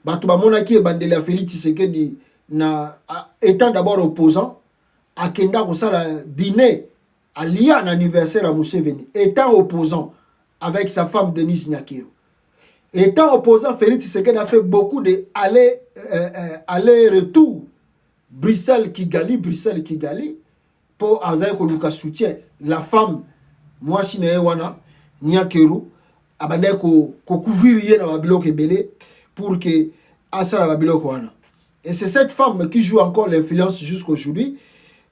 Bato bamonaki bandele ya Félix Tshisekedi na étant d'abord opposant akenda ko sala dîner allié à l'anniversaire à Museveni étant opposant avec sa femme Denise Nyakeru. Étant opposant, Félix Tshisekedi a fait beaucoup de aller-retour Bruxelles-Kigali pour avoir un soutien. La femme, moi, si wana Nyakeru, abandé ko couvrir yé na babiloko ebele pour que Asara babiloko wana. Et c'est cette femme qui joue encore l'influence jusqu'aujourd'hui.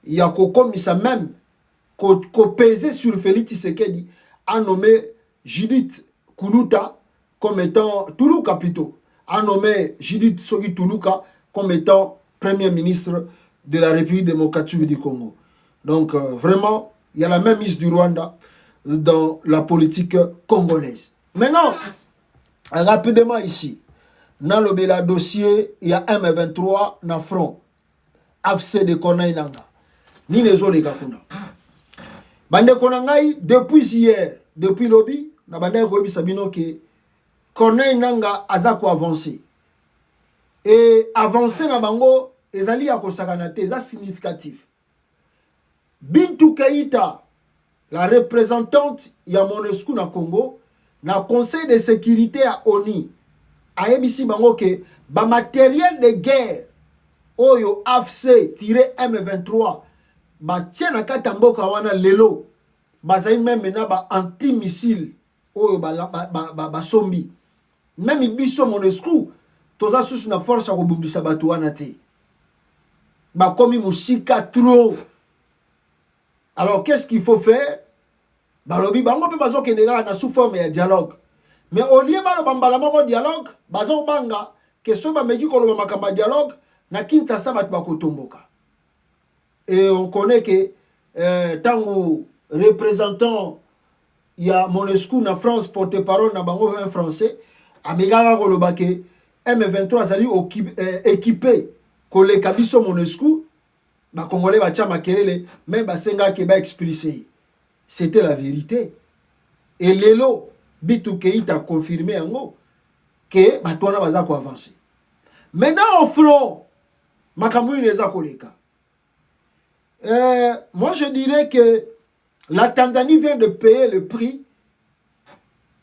Il y a comme ça même qu'on pesait sur Félix Tshisekedi a nommé Judith Kuluta comme étant Tuluka plutôt, a nommé Judith Sogi Tuluka comme étant premier ministre de la République démocratique du Congo. Donc vraiment, il y a la même mise du Rwanda dans la politique congolaise. Maintenant, rapidement ici, dans le bela dossier, il y a M23 na front, AFC de Corneille Nanga, ni les autres Kakuna. Bande Konangai, depuis hier, depuis lobby, na bande Koyebi Sabino que Corneille Nanga azako avancé. Et avancer na bango, ezali ya kosakanate, eza significatif. Bintou Keïta, la représentante ya MONUSCO na Congo, na conseil de sécurité à ONU, a ebisi bango ke ba matériel de guerre oyo AFC-M23 ba tiena kata mboka wana lelo bazali même na ba anti-missile oyo ba sombi même biso MONUSCO toza susu na force ya kobumbisa bato wana te ba komi musika trop Alors, qu'est-ce qu'il faut faire? Balobi, bango pe bazo kendega na sous forme de dialogue. Mais au lieu de bambala moko dialogue, bazo banga, que so ba meki koloba makamba dialogue, na Kinshasa bat bakotomboka. Et on connaît que tango représentant il y a Monescu na France porte-parole na bango un français, amegaka koloba ke M23 zali équipé koleka biso Monescu, ba congolais ba tia makelele, même ba senga ke ba expliquer. C'était la vérité. Et lelo Bitou Keïta a confirmé en gros que Batouana baza ko avancer. Maintenant au front, Makamuni les a koleka. Moi je dirais que la Tanzanie vient de payer le prix.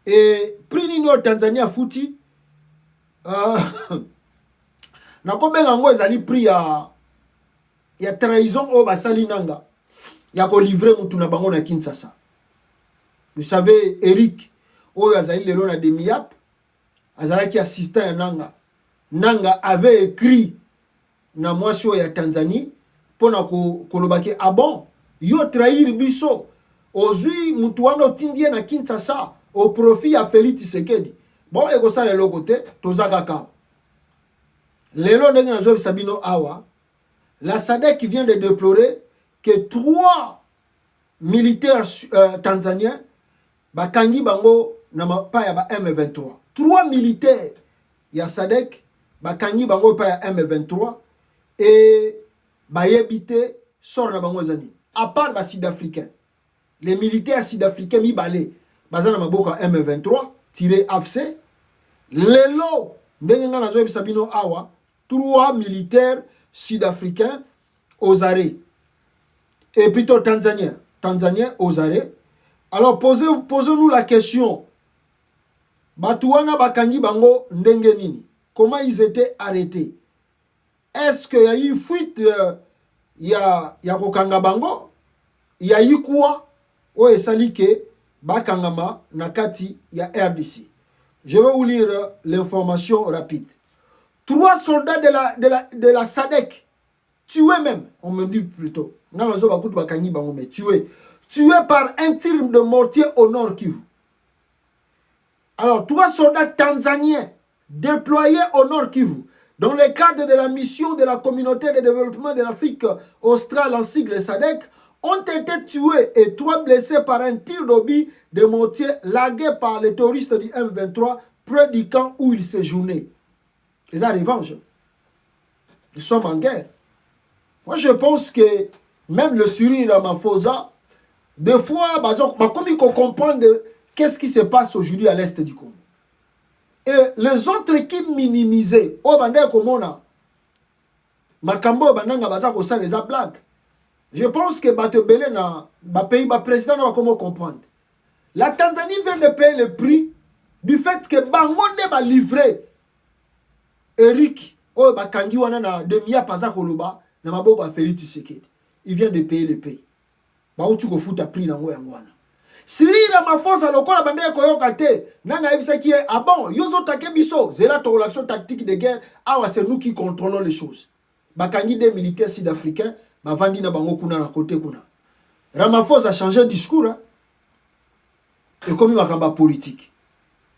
Et prix nino Tanzanie a fouti. Na kobe ngango ezali prix ya trahison au basali nanga. Ya ko livrer mutu na bango na Kinshasa. Vous savez Eric oyo azali lelo na Demiap azalaki assistant ya Nanga. Nanga avait écrit na mwasi ya Tanzanie pona kolobaki ah bon yo trahir biso ozui mutu wana otindie na Kinshasa au profit ya Félix Tshisekedi. Bon eko sala lelo côté tozaka ka. Lelo ndenge na zo Sabino awa la SADC vient de déplorer que 3 militaires tanzaniens bakangi bango na pa ya ba M23. 3 militaires ya SADC bakangi bango pa ya M23 et bayebite sort na bango zani. À part ba Sud-Africains. Les militaires sud-africains mi balé bazana maboko M23 tiré AFC. Lelo ndenge nga nazo Sabino awa 3 militaires sud-africains aux arrêts. Et plutôt Tanzaniens aux arrêts. Alors posez-nous la question. Batouana bakangi bango ndenge nini? Comment ils étaient arrêtés? Est-ce qu'il y a eu fuite ya kokanga bango? Il y a eu quoi? O esali ke bakangama nakati ya RDC. Je vais vous lire l'information rapide. 3 soldats de la SADC tués même, on me dit plutôt. Tués par un tir de mortier au nord Kivu. Alors, 3 soldats tanzaniens déployés au nord Kivu dans le cadre de la mission de la communauté de développement de l'Afrique australe en sigle SADC ont été tués et 3 blessés par un tir d'obus de mortier largué par les terroristes du M23 près du camp où ils séjournaient. Les revanche. Nous sommes en guerre. Moi, je pense que même le Cyril Ramaphosa, des fois, comme il comprend qu'est-ce qui se passe aujourd'hui à l'est du Congo. Et les autres équipes minimisées, au Bandé Komona, Makambo, Bandanga, Bazako, ça les a blagues. Je pense que Batebele, le pays, le président, va comment comprendre. La Tanzanie vient de payer le prix du fait que Bangonde va livrer Eric, oh, Bakangi, wana na Demia Pazakoloba, na maboko a Félix Tshisekedi. Il vient de payer le prix. Baoutu ko futa prix nango yangwana. Cyril Ramaphosa lokola bande koyoka te, nanga yebisa ki ah bon, yozo take biso, zela to l'action tactique de guerre, awa c'est nous qui contrôlons les choses. Bakangi des militaires sud-africains, bavandi na bango kuna na côté kuna. Ramaphosa a changé de discours, hein? Et comme il va politique.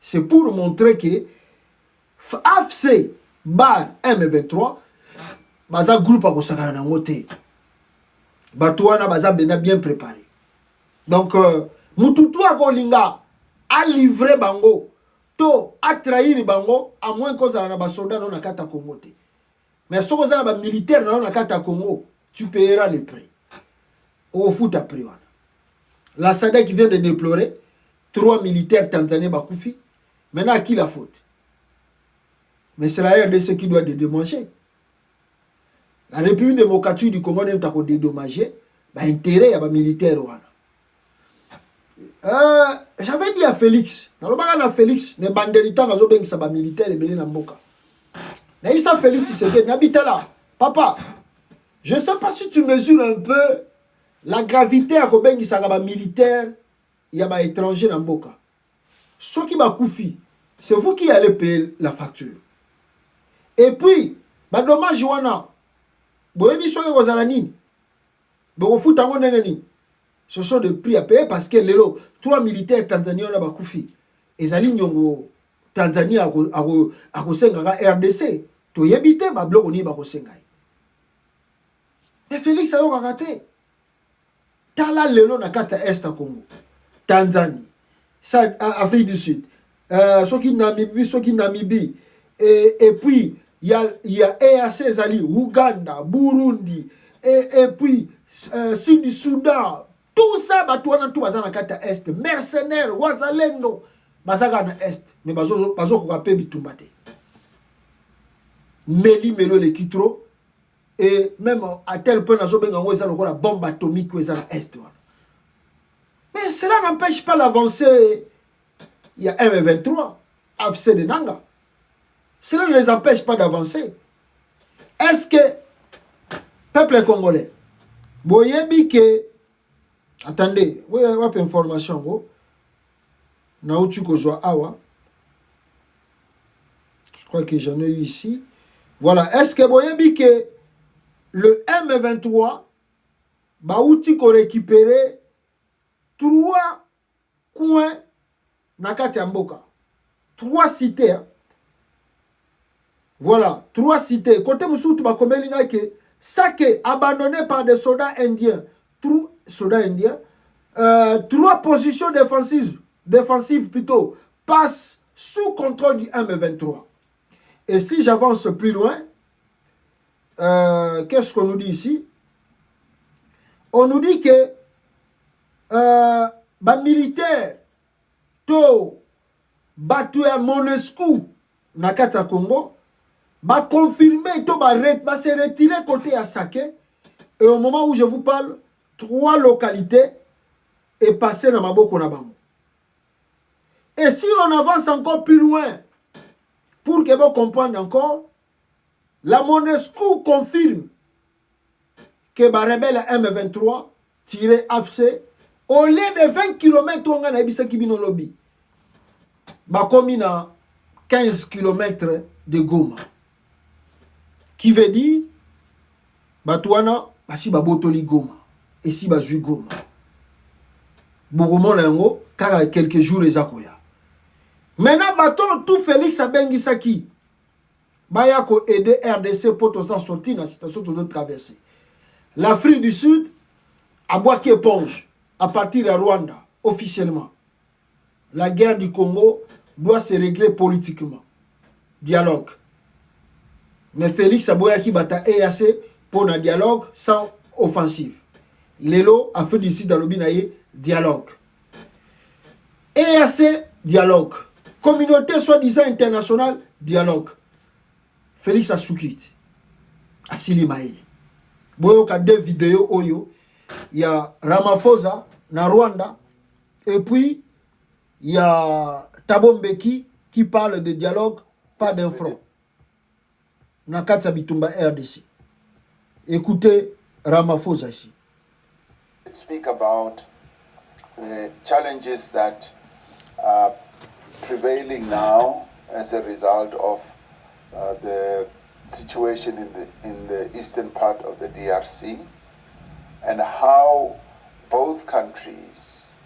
C'est pour montrer que AFC bar M23 baza groupe a kosaka na ngote. Batouana baza bien préparé. Donc mututu akolinga a livré bango to a trahir bango à moins que ça na ba soldat non na kata Congo te. Mais si on a ba militaire non na kata Congo, tu payeras le prix. Au foot à prix. La SADC vient de déplorer 3 militaires tanzaniens bakoufi. Maintenant à qui la faute? Mais c'est la RDC qui doit dédommager. La République démocratique du Congo n'est pas dédommagée. Bah intérêt à militaire. J'avais dit à Félix, Félix, ne bandelita va zobeng sa militaire et belé namboka. Na isa Félix c'est n'habite là. Papa, je ne sais pas si tu mesures un peu la gravité à kobengi sa militaire y a ba étranger namboka. Ce qui va koufi, c'est vous qui allez payer la facture. Et puis, bah dommage wana. Boyebi soki kozala nini? Boko futa ngo ndenge nini? Ce sont des prix à payer parce que les 3 militaires tanzaniens ont bakoufi. Et ali nyongo Tanzanie a kosenga RDC. To yebite ba bloko ni ba kosenga. Mais Félix a raté. Tala lelo na kata Est à Congo. Tanzanie. Ça, Afrique du Sud. Soki Namibie. Et puis, il y a EAC Zali, Ouganda, Burundi, et puis Sud du Soudan. Tout ça, tout na kata Est. Mercenaires, Wazalendo, bazaga na Est. Mais bazo kokape bitumbate. Melo le kitro. Et même à tel point, la bombe atomique est à l'Est. Mais cela n'empêche pas l'avancée. Il y a M23, AFC de Nanga. Cela ne les empêche pas d'avancer. Est-ce que, peuple congolais, boyebi que, attendez, vous avez une information, Naoutu Kozwa Awa. Je crois que j'en ai eu ici. Voilà. Est-ce que boyebi que le M23 Baouti ko récupérer 3 coins Nakati Mboka. 3 cités. Hein. Voilà, 3 cités. Côté Moussoutou Bakomelinga que Sake abandonné par des soldats indiens. 3 soldats indiens. 3 positions défensives plutôt passent sous contrôle du M23. Et si j'avance plus loin, qu'est-ce qu'on nous dit ici? On nous dit que militaire to batoué Monescu Nakata Congo va confirmer to va se retirer côté à Saké. Et au moment où je vous parle, 3 localités est passé dans Maboko Nabango. Et si on avance encore plus loin, pour que vous compreniez encore, la Monescu confirme que les rebelles M23 tiré AFC au lieu de 20 km on a ebisa kibino lobby. Ba komi na 15 km de Goma. Qui veut dire Batouana basi babotoli Goma et si bazui Goma. Bogomo nango kaka quelques jours les akoya. Maintenant baton tout Félix Abengisaki baya ko aider RDC pour s'en sortir dans la situation de traverser. L'Afrique du Sud a boité éponge à partir de Rwanda, officiellement. La guerre du Congo doit se régler politiquement. Dialogue. Mais Félix Aboyaki bata EAC pour un dialogue sans offensive. Lelo a fait d'ici dans le binaye dialogue. EAC, dialogue. Communauté soi-disant internationale, dialogue. Félix Assoukit. Asili Maïli. Boyoka 2 vidéos oyo. Il y a Ramaphosa na Rwanda. Et puis, il y a Thabo Mbeki qui parle de dialogue, pas d'un front. Nakatsa Bitumba RDC. Écoutez Ramaphosa ici. Let's speak about the challenges that are prevailing now as a result of the situation in the eastern part of the DRC, and how both countries,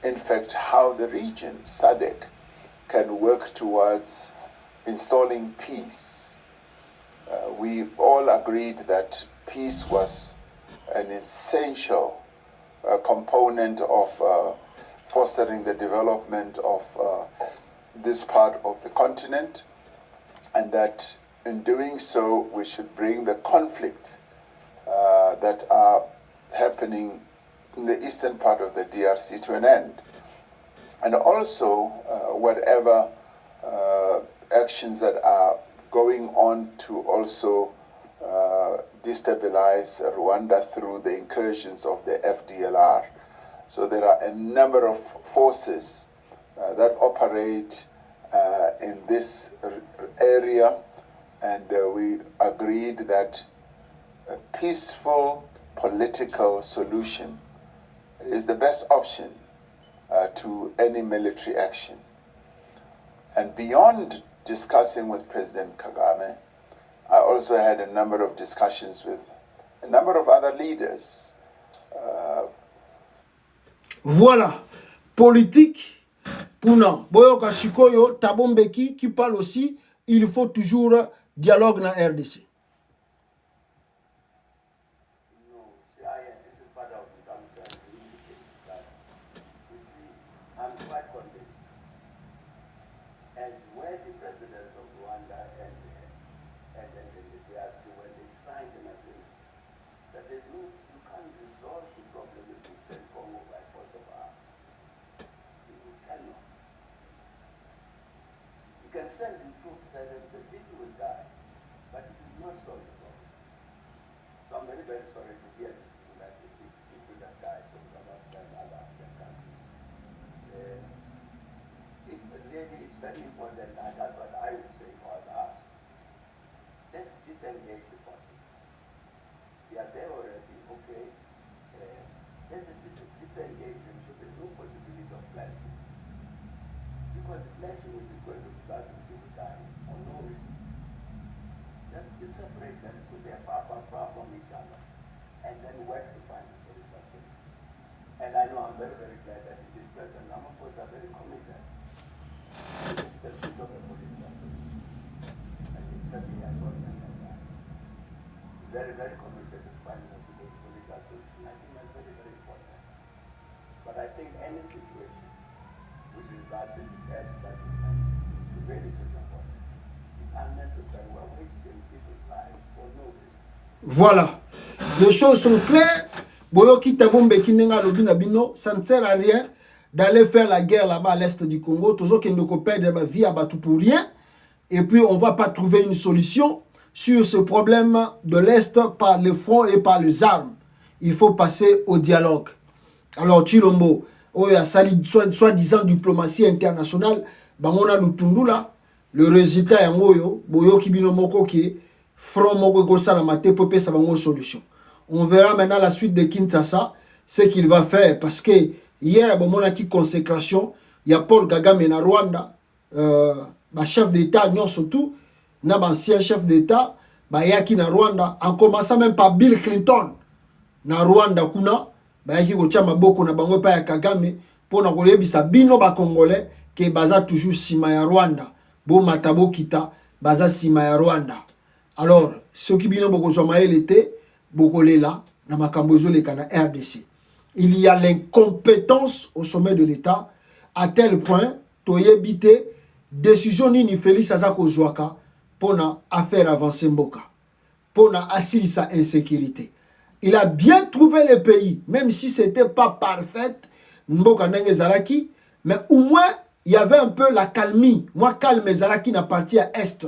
in fact, how the region, SADC, can work towards installing peace. We all agreed that peace was an essential component of fostering the development of this part of the continent, and that in doing so, we should bring the conflicts that are happening in the eastern part of the DRC to an end. And also, whatever actions that are going on to also destabilize Rwanda through the incursions of the FDLR. So there are a number of forces that operate in this area, and we agreed that a peaceful political solution is the best option to any military action. And beyond discussing with President Kagame, I also had a number of discussions with a number of other leaders. Voilà, politique, Puna. Boyoka Sikoyo, Tabombeki, qui parle aussi, il faut toujours dialogue dans la RDC. No, see, this is part of the country and we indicate that, you see, I'm quite convinced, as where the presidents of Rwanda and the DRC, when they signed an agreement, that there's no, you can't resolve the problem in Eastern Congo by force of arms. You cannot. You can send in troops and the people will die, but it will not solve the problem. So I'm very, very sorry to hear this, that the people that died from South Africa and other African countries. It really is very important, and that's what I would say was asked. Let's disengage the forces. They are there already, okay. Let's disengage them so there's no possibility of clashing. Because clashing is going to result in people dying for no reason. Just separate them so they're far from each other, and then work to find this political solution. And I know I'm very, very glad that this President Ramaphosa are very committed to this pursuit of a political solution. I think certainly I saw him like that. Very, very committed to finding a political solution. I think that's very, very important. But I think any situation which results in the deaths that we mentioned, which really is important, is unnecessary. We're wasting people's lives for no reason. Voilà. Les choses sont claires. Boyoki Tabombe Kinenga Lobina Bino, ça ne sert à rien d'aller faire la guerre là-bas à l'est du Congo. Toujours qu'il ne perdre ma vie à battre pour rien. Et puis on ne va pas trouver une solution sur ce problème de l'Est par le front et par les armes. Il faut passer au dialogue. Alors Chilombo, soi-disant diplomatie internationale, Bangona Lutundula, le résultat est en Oyo, Boyoki Binomoko qui front Moko Gosala Mate Popé Sabango solution. On verra maintenant la suite de Kinshasa, ce qu'il va faire. Parce que hier, bon, on a qui consécration, il y a Paul Kagame na Rwanda, chef d'État, non surtout, na ancien chef d'État, yaki na Rwanda, en commençant même par Bill Clinton, na Rwanda kuna, yaki kotia maboko na bango pa ya Kagame, pour na kolebisa bino ba Congolais, ke baza toujours sima ya Rwanda, bo matabo kita, baza sima ya Rwanda. Alors, ceux qui bino boko somael était, Bokolela, na makambozo le kana RDC. Il y a l'incompétence au sommet de l'État, à tel point, toyebite, décision ni Félix Azako Zouaka, pour na faire avancer Mboka, pour na assurer sa insécurité. Il a bien trouvé le pays, même si c'était pas parfait, Mboka Nenge Zaraki, mais au moins, il y avait un peu la calmie. Moi, calme Zaraki n'a parti à Est.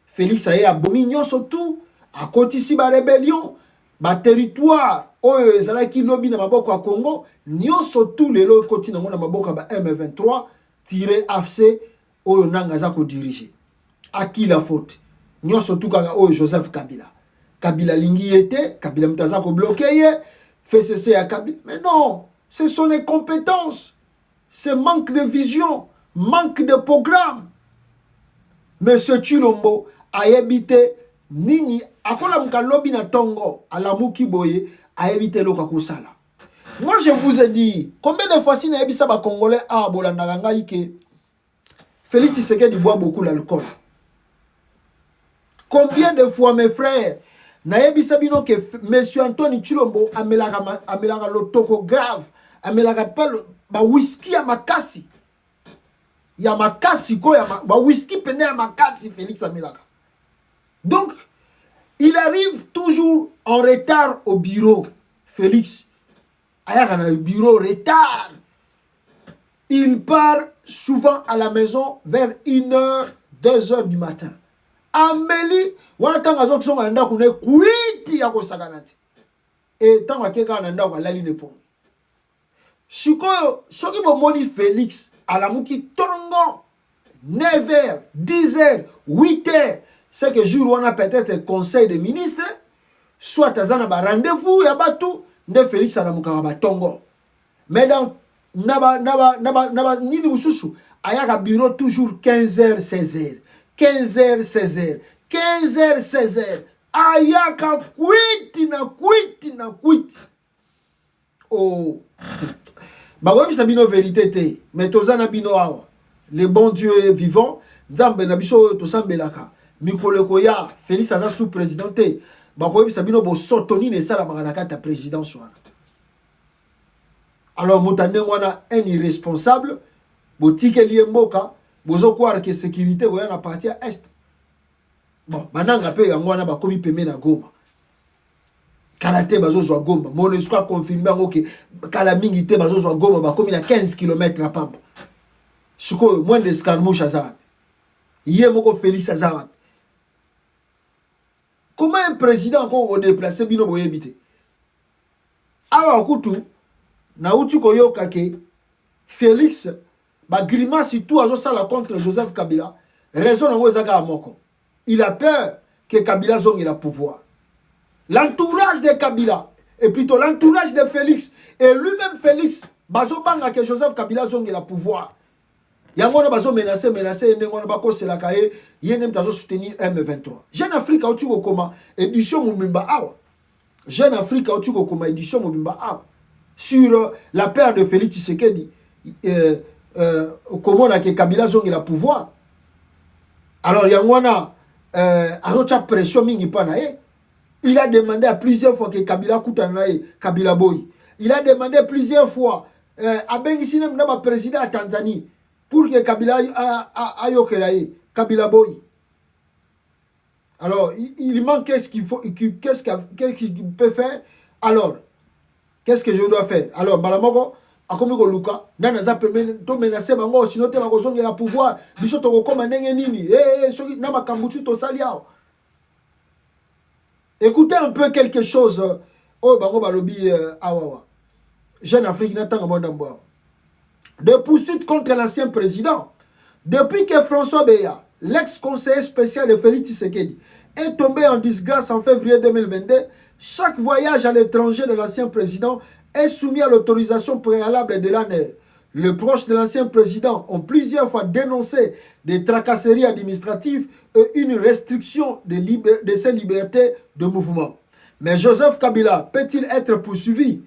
Félix a abomignon surtout, à côté ici, la rébellion, ba territoire oyo ezalaki lobi na maboko ya Congo nyonso tout lelo koti nango na maboko ba M23 tiré AFC oyo nanga za ko diriger à qui la faute nyonso tout kaka oyo Joseph Kabila lingi était Kabila mtaza ko bloquer FCC à Kabila, mais non, ce sont les compétences, c'est manque de vision, manque de programme. Monsieur Chilombo a habité nini akola mkalobi na tongo alamuki boye a éviter loka kusala. Moi je vous ai dit combien de fois si na ebisa ba congolais a bolanda ngai ke Félix Tshisekedi boit beaucoup l'alcool. Combien de fois mes frères na ebisa bino ke monsieur Anthony Chilombo amelaka lotoko grave, amelaka pel ba whisky ya makasi. Ya makasi ko ya ba whisky pene ya makasi Félix amelaka. Donc, il arrive toujours en retard au bureau. Félix, il a un bureau retard. Il part souvent à la maison vers 1h, 2h du matin. Amélie, wana tanga zo tsonga nda kuna kwiti ya kosakanati. Et tanga keka nda kwa lali ne pongi. Sikoyo, soki bomoni Félix alamuki tongo 9h, 10h, 8h. C'est que jour où on a peut-être conseil de ministre, soit à un rendez-vous, il y a tout, de Félix Alamuka Tongo. Mais dans Naba Nini Mususu, il y a un bureau toujours 15h, 16h. 15h, 16h. 15h, 16h. Ayaka kwiti na kwiti. Oh. Bakoyebi sabino vérité te, mais tozana bino awa. Le bon Dieu est vivant, Nzambe na biso tosambelaka. Mikolo koya Félix aza sous président te. Bakoyebi sabino bo sotoni ne sala makanaka ta présidence wana. Alors motane wana un irresponsable, botike liemboka, bozo croire que sécurité voya na partie est. Bon, bananga pe yango wana bakomi peme na Goma. Kalate bazo zwa Goma. Monesco a confirmé que kala mingi te bazo zwa Goma bakomi na 15 km à Pamba. Suko moins de escarmouche azab. Yé moko Félix azab. Comment un président encore déplacé bino boyebité? Awa kutu na utu koyoka ke Félix ba grimace tout azo sala contre Joseph Kabila. Raison na wezaka moko. Il a peur que Kabila zonge la pouvoir. L'entourage de Kabila, et plutôt l'entourage de Félix, et lui-même Félix, bazo banga que Joseph Kabila zonge la pouvoir. Yango bazo menacé, nengo bako selakaye, yenem tazo soutenir M23. Jeune Afrique a outu koma édition Mobimba Awa. Jeune Afrique a outu koma édition Mobimba Awa. Sur la peur de Félix Tshisekedi, comment on a que Kabila zonge la pouvoir. Alors Yangwana a pression mingi panae. Il a demandé à plusieurs fois que Kabila Koutanae, Kabila Boy. Il a demandé plusieurs fois à Bengisinem Naba président à Tanzanie pour que Kabila Ayokelae, Kabila Boy. Alors, il manque qu'est-ce qu'il faut, qu'est-ce qu'il peut faire. Alors, qu'est-ce que je dois faire? Alors, Balamoko, akomiko Luka, nanaza peut menacer bango, sinon te bakozonge la pouvoir, biso toko koma ndenge nini, soki na makambutu to saliao. Écoutez un peu quelque chose. Oh, bango balobi awawa. Jeune Afrique n'attend pas d'emboire. De poursuite contre l'ancien président. Depuis que François Beya, l'ex-conseiller spécial de Félix Tshisekedi, est tombé en disgrâce en février 2022, chaque voyage à l'étranger de l'ancien président est soumis à l'autorisation préalable de l'ANR. Les proches de l'ancien président ont plusieurs fois dénoncé des tracasseries administratives et une restriction de ses libertés de mouvement. Mais Joseph Kabila peut-il être poursuivi?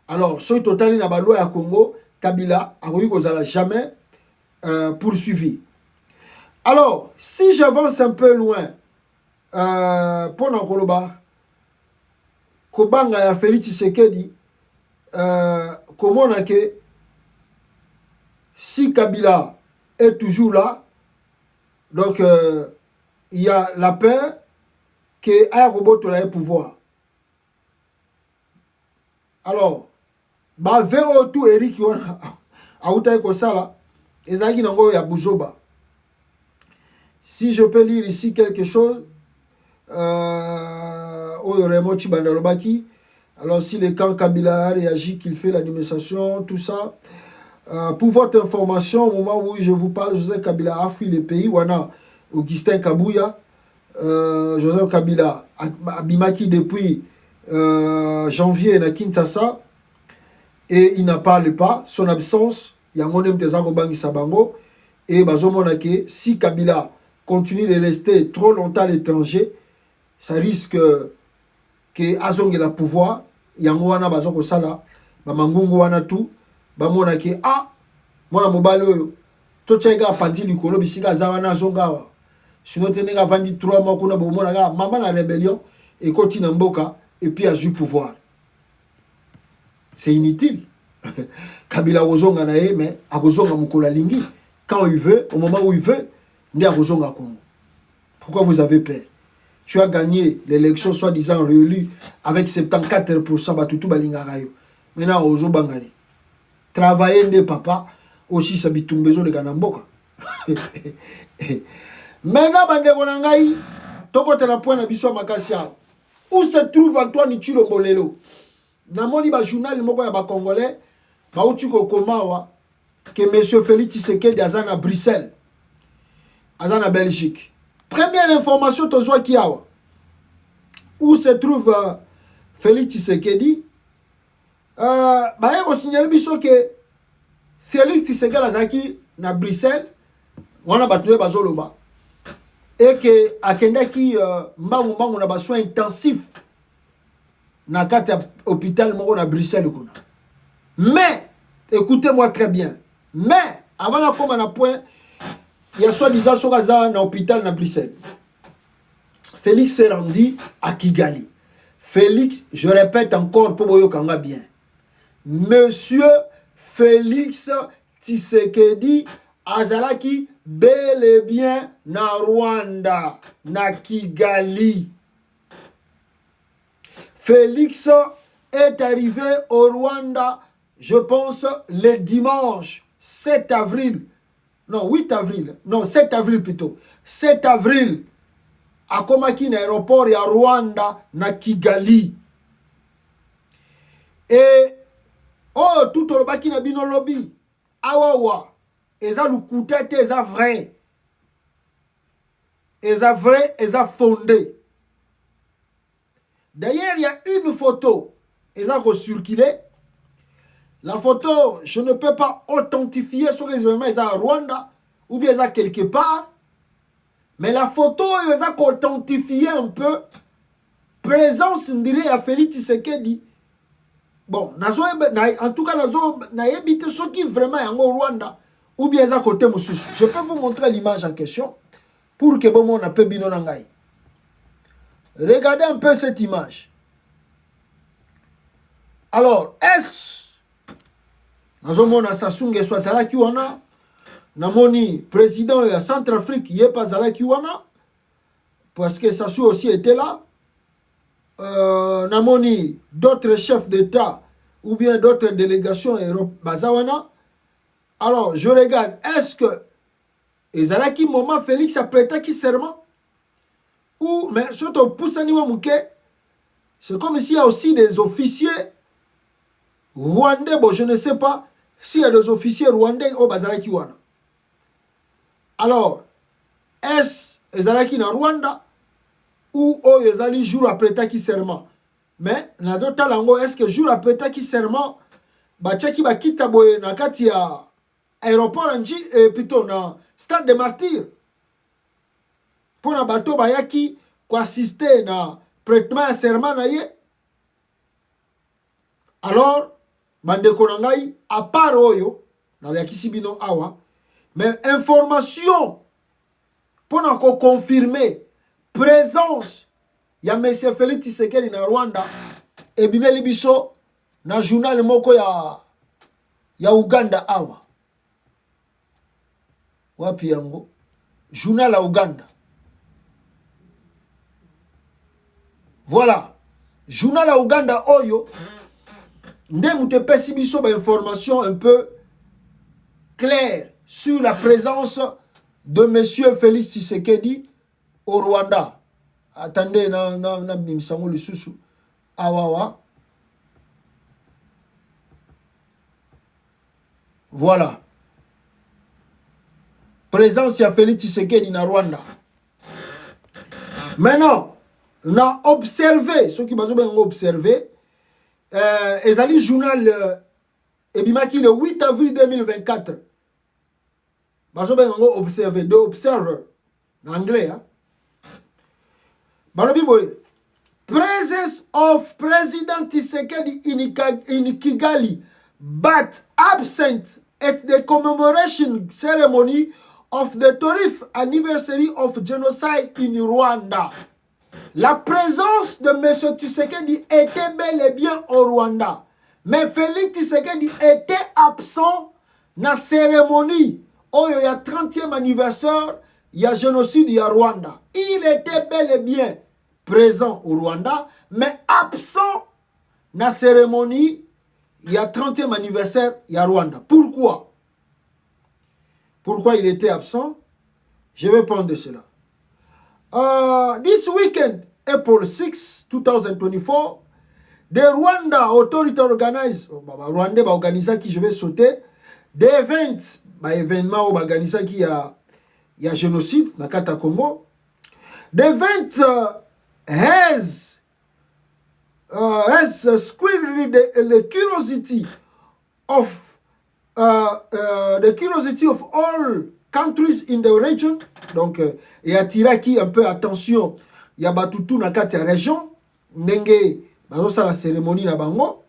Alors, ce total na loi à Congo, Kabila n'a jamais poursuivi. Alors, si j'avance un peu loin, pour Nakoloba, Kobanga ya Félix Tshisekedi, comment on a que si Kabila est toujours là, donc il y a la peur qu'un robot ait pouvoir. Alors, bah vers tout Eric Aouta Kosala, Ezaki Nango ya Buzoba. Si je peux lire ici quelque chose, Oyoremochi Bandalobaki, alors si le camp Kabila a réagi, qu'il fait l'administration, tout ça. Pour votre information, au moment où je vous parle, Joseph Kabila a fui le pays. Wana Augustin Kabouya, Joseph Kabila a bimaki depuis janvier na Kinshasa et il n'en parle pas. Son absence, Yangonem Tezako Bangi Sabango, et Bazomonake, si Kabila continue de rester trop longtemps à l'étranger, ça risque que Azong ait le pouvoir. Yangoana Bazoko Sala, Bamangungu Wana tout. Bamona ke mwana mobali oyo tochenga pandi likolo bisika zawana zongawa sinon tenenga vandi 3 mois kuna bomona ga mama na rébellion et continue mboka et puis a eu pouvoir. C'est inutile. Kabila ozonga na ye mais akozonga mukola lingi quand il veut, au moment où il veut, ndi akozonga Congo. Pourquoi vous avez peur? Tu as gagné l'élection soi-disant réélu avec 74% batutu balingaka yo. Maintenant ozo bangani. Travailler des papa aussi sabitumbezo de Ganamboka. Maintenant, bandeko nangai, toko tena point na biso makasia. Où se trouve Antoine Tshilombo lelo? Namoni ba journal moko ya ba congolais, ba uti ko komawa que monsieur Félix Tshisekedi azana à Bruxelles. Azana Belgique. Première information tozwa kiawa. Où se trouve Félix Tshisekedi? Baye ko signaler biso que Félix Tshisekedi azaki na Bruxelles wana batuwe bazoloba et que akendaki mbangu na ba soins intensifs na kati hôpital moko na Bruxelles kuna. Mais écoutez-moi très bien. Mais, avant de commencer à point, il y a soi-disant sur un hôpital à Bruxelles. Félix s'est rendu à Kigali. Félix, je répète encore pour vous kanga bien. Monsieur Félix Tshisekedi azalaki bel et bien na Rwanda, na Kigali. Félix est arrivé au Rwanda, je pense, le dimanche 7 avril. Non, 8 avril. Non, 7 avril plutôt. 7 avril. Akomaki na aéroport ya Rwanda na Kigali. Et oh, tout le baki na bino lobby. Awawa. Eza lukutete, eza vrai. Eza vrai, eza fondé. D'ailleurs, il y a une photo. Eza recirculé. La photo, je ne peux pas authentifier sur les événements, eza à Rwanda ou bien eza quelque part. Mais la photo, ils ont authentifié un peu présence, on dirait, à Félix Tshisekedi. Bon, en tout cas, na habité ceux qui vraiment sont au Rwanda ou bien à côté Moussus. Je peux vous montrer l'image en question pour que bon on appelle Bino Nangai. Regardez un peu cette image. Alors, est-ce nazomona Sassou soit ça là qui on a Namoni, président de Centrafrique, il n'est pas allé Kiwana, parce que Sassou aussi était là. Namoni, d'autres chefs d'État ou bien d'autres délégations Bazawana. Alors, je regarde, est-ce que Ezalaki moment Félix a prêté qui serment? Ou, mais surtout, Poussaniwa Mouké, c'est comme s'il y a aussi des officiers rwandais. Bon, je ne sais pas s'il y a des officiers rwandais au Bazalaki Wana. Alors, est-ce ezalaki na Rwanda ou ezali jour après taki serment? Mais na d'autres lango est-ce que jour après taki serment bachaki bakita boye na kati ya aéroport nji plutôt na stade des martyrs pour na bato bayaki ko assister na prêtement à serment na ye? Alors bandeko na ngai à part oyo na yakisi bino awa. Mais information pour nous confirmer présence il y a M. Félix Tshisekedi na Rwanda et bimeli biso na journal moko ya Uganda awa. Wapi yango? Journal à Uganda. Voilà. Journal à Uganda oyo nde mutepesi biso ba information un peu claire sur la présence de M. Félix Tshisekedi au Rwanda. Attendez, na bimisango lisusu. Awawa. Voilà. Présence de Félix Tshisekedi na Rwanda. Maintenant, on a observé, ceux qui ont observé, Ezali journal Ebimaki le 8 avril 2024. Baso ben observer, the observer en anglais. Hein? Balobi boy, presence of President Tshisekedi in Kigali, but absent at the commemoration ceremony of the 30th anniversary of genocide in Rwanda. La présence de M. Tshisekedi était bel et bien au Rwanda, mais Félix Tshisekedi était absent dans la cérémonie. Oh, il y a 30e anniversaire, il y a génocide, il y a Rwanda. Il était bel et bien présent au Rwanda, mais absent dans la cérémonie, il y a 30e anniversaire, il y a Rwanda. Pourquoi? Pourquoi il était absent? Je vais prendre cela. This weekend, April 6, 2024, the Rwanda Authority organized, Rwanda va organiser qui je vais sauter, des events, événement ou organiser qui y a génocide dans Kata Congo. The event has squirreled the curiosity of all countries in the region. Donc, et attira qui un peu attention, il y a batutu na kati ya région, ndenge bazosa la cérémonie na bango.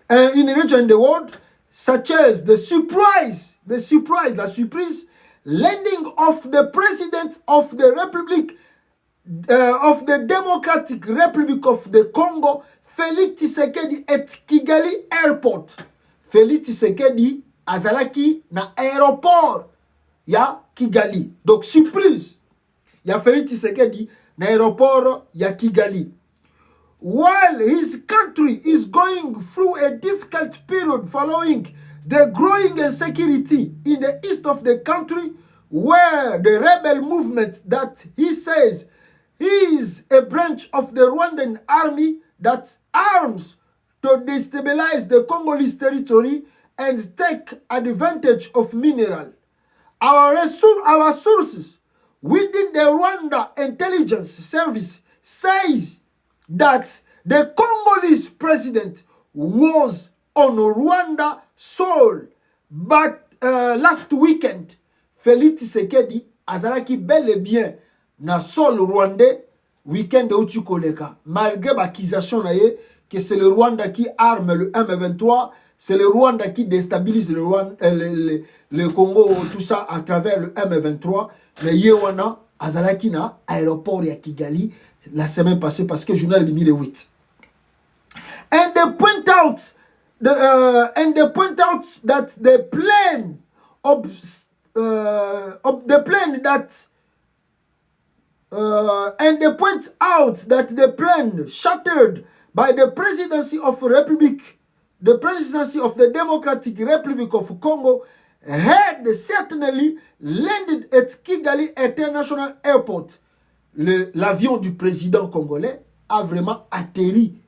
In a region in the world, such as the surprise, la surprise, landing of the president of the Republic, of the Democratic Republic of the Congo, Félix Tshisekedi at Kigali Airport. Félix Tshisekedi azalaki na aéroport ya Kigali. Donc surprise. Ya Félix Tshisekedi na aéroport ya Kigali. While his country is going through a difficult period following the growing insecurity in the east of the country, where the rebel movement that he says is a branch of the Rwandan army that arms to destabilize the Congolese territory and take advantage of mineral. Our sources within the Rwanda intelligence service says that the Congolese president was on Rwanda soil, but last weekend, Félix Tshisekedi azalaki bel et bien na sol rwandais weekend outi koleka, malgré l'accusation que c'est le Rwanda qui arme le M23, c'est le Rwanda qui déstabilise le Congo, tout ça à travers le M23, mais yewana azalaki na aéroport ya Kigali la semaine passée parce que journal de 2008. And they point out that the plane shattered by the presidency of the Democratic Republic of Congo had certainly landed at Kigali International Airport. L'avion du président congolais a vraiment atterri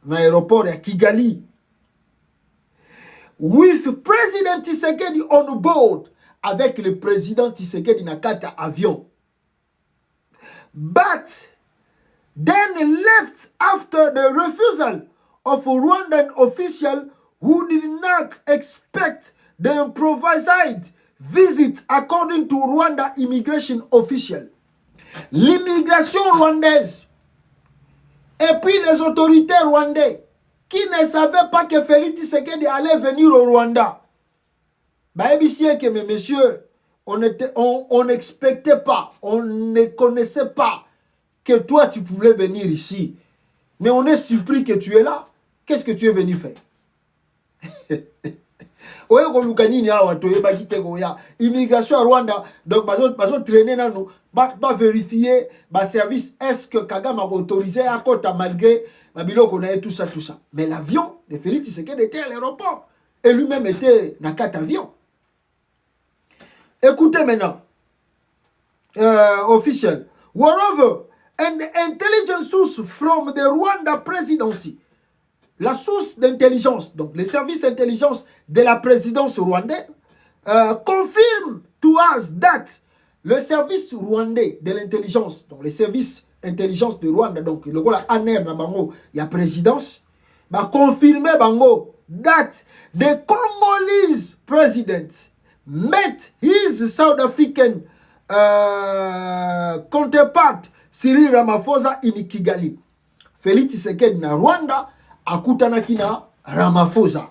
dans l'aéroport de Kigali. With President Tshisekedi on board, avec le président Tshisekedi na kata avion. But then left after the refusal of a Rwandan official who did not expect the improvised visit according to Rwanda immigration official. L'immigration rwandaise et puis les autorités rwandaises qui ne savaient pas que Félix Tshisekedi allait venir au Rwanda. Bah, que mes messieurs, on n'expectait pas, on ne connaissait pas que toi tu pouvais venir ici. Mais on est surpris que tu es là. Qu'est-ce que tu es venu faire? Immigration à Rwanda, donc bazo traîner dans nous, ba vérifier ba service est-ce que Kagame a autorisé à côté malgré Babilo qu'on a tout ça. Mais l'avion de Félix Tshisekedi était à l'aéroport et lui-même était dans 4 avions. Écoutez maintenant, officiel. Moreover, an intelligence source from the Rwanda presidency, la source d'intelligence, donc les services d'intelligence de la présidence rwandaise, confirme to us that le service rwandais de l'intelligence, donc les services d'intelligence de Rwanda, donc le rôle ANR na bango, il y a présidence, va confirmer bango that the Congolese president met his South African counterpart Cyril Ramaphosa in Kigali. Félix Tshisekedi na Rwanda akutanaki na Ramaphosa.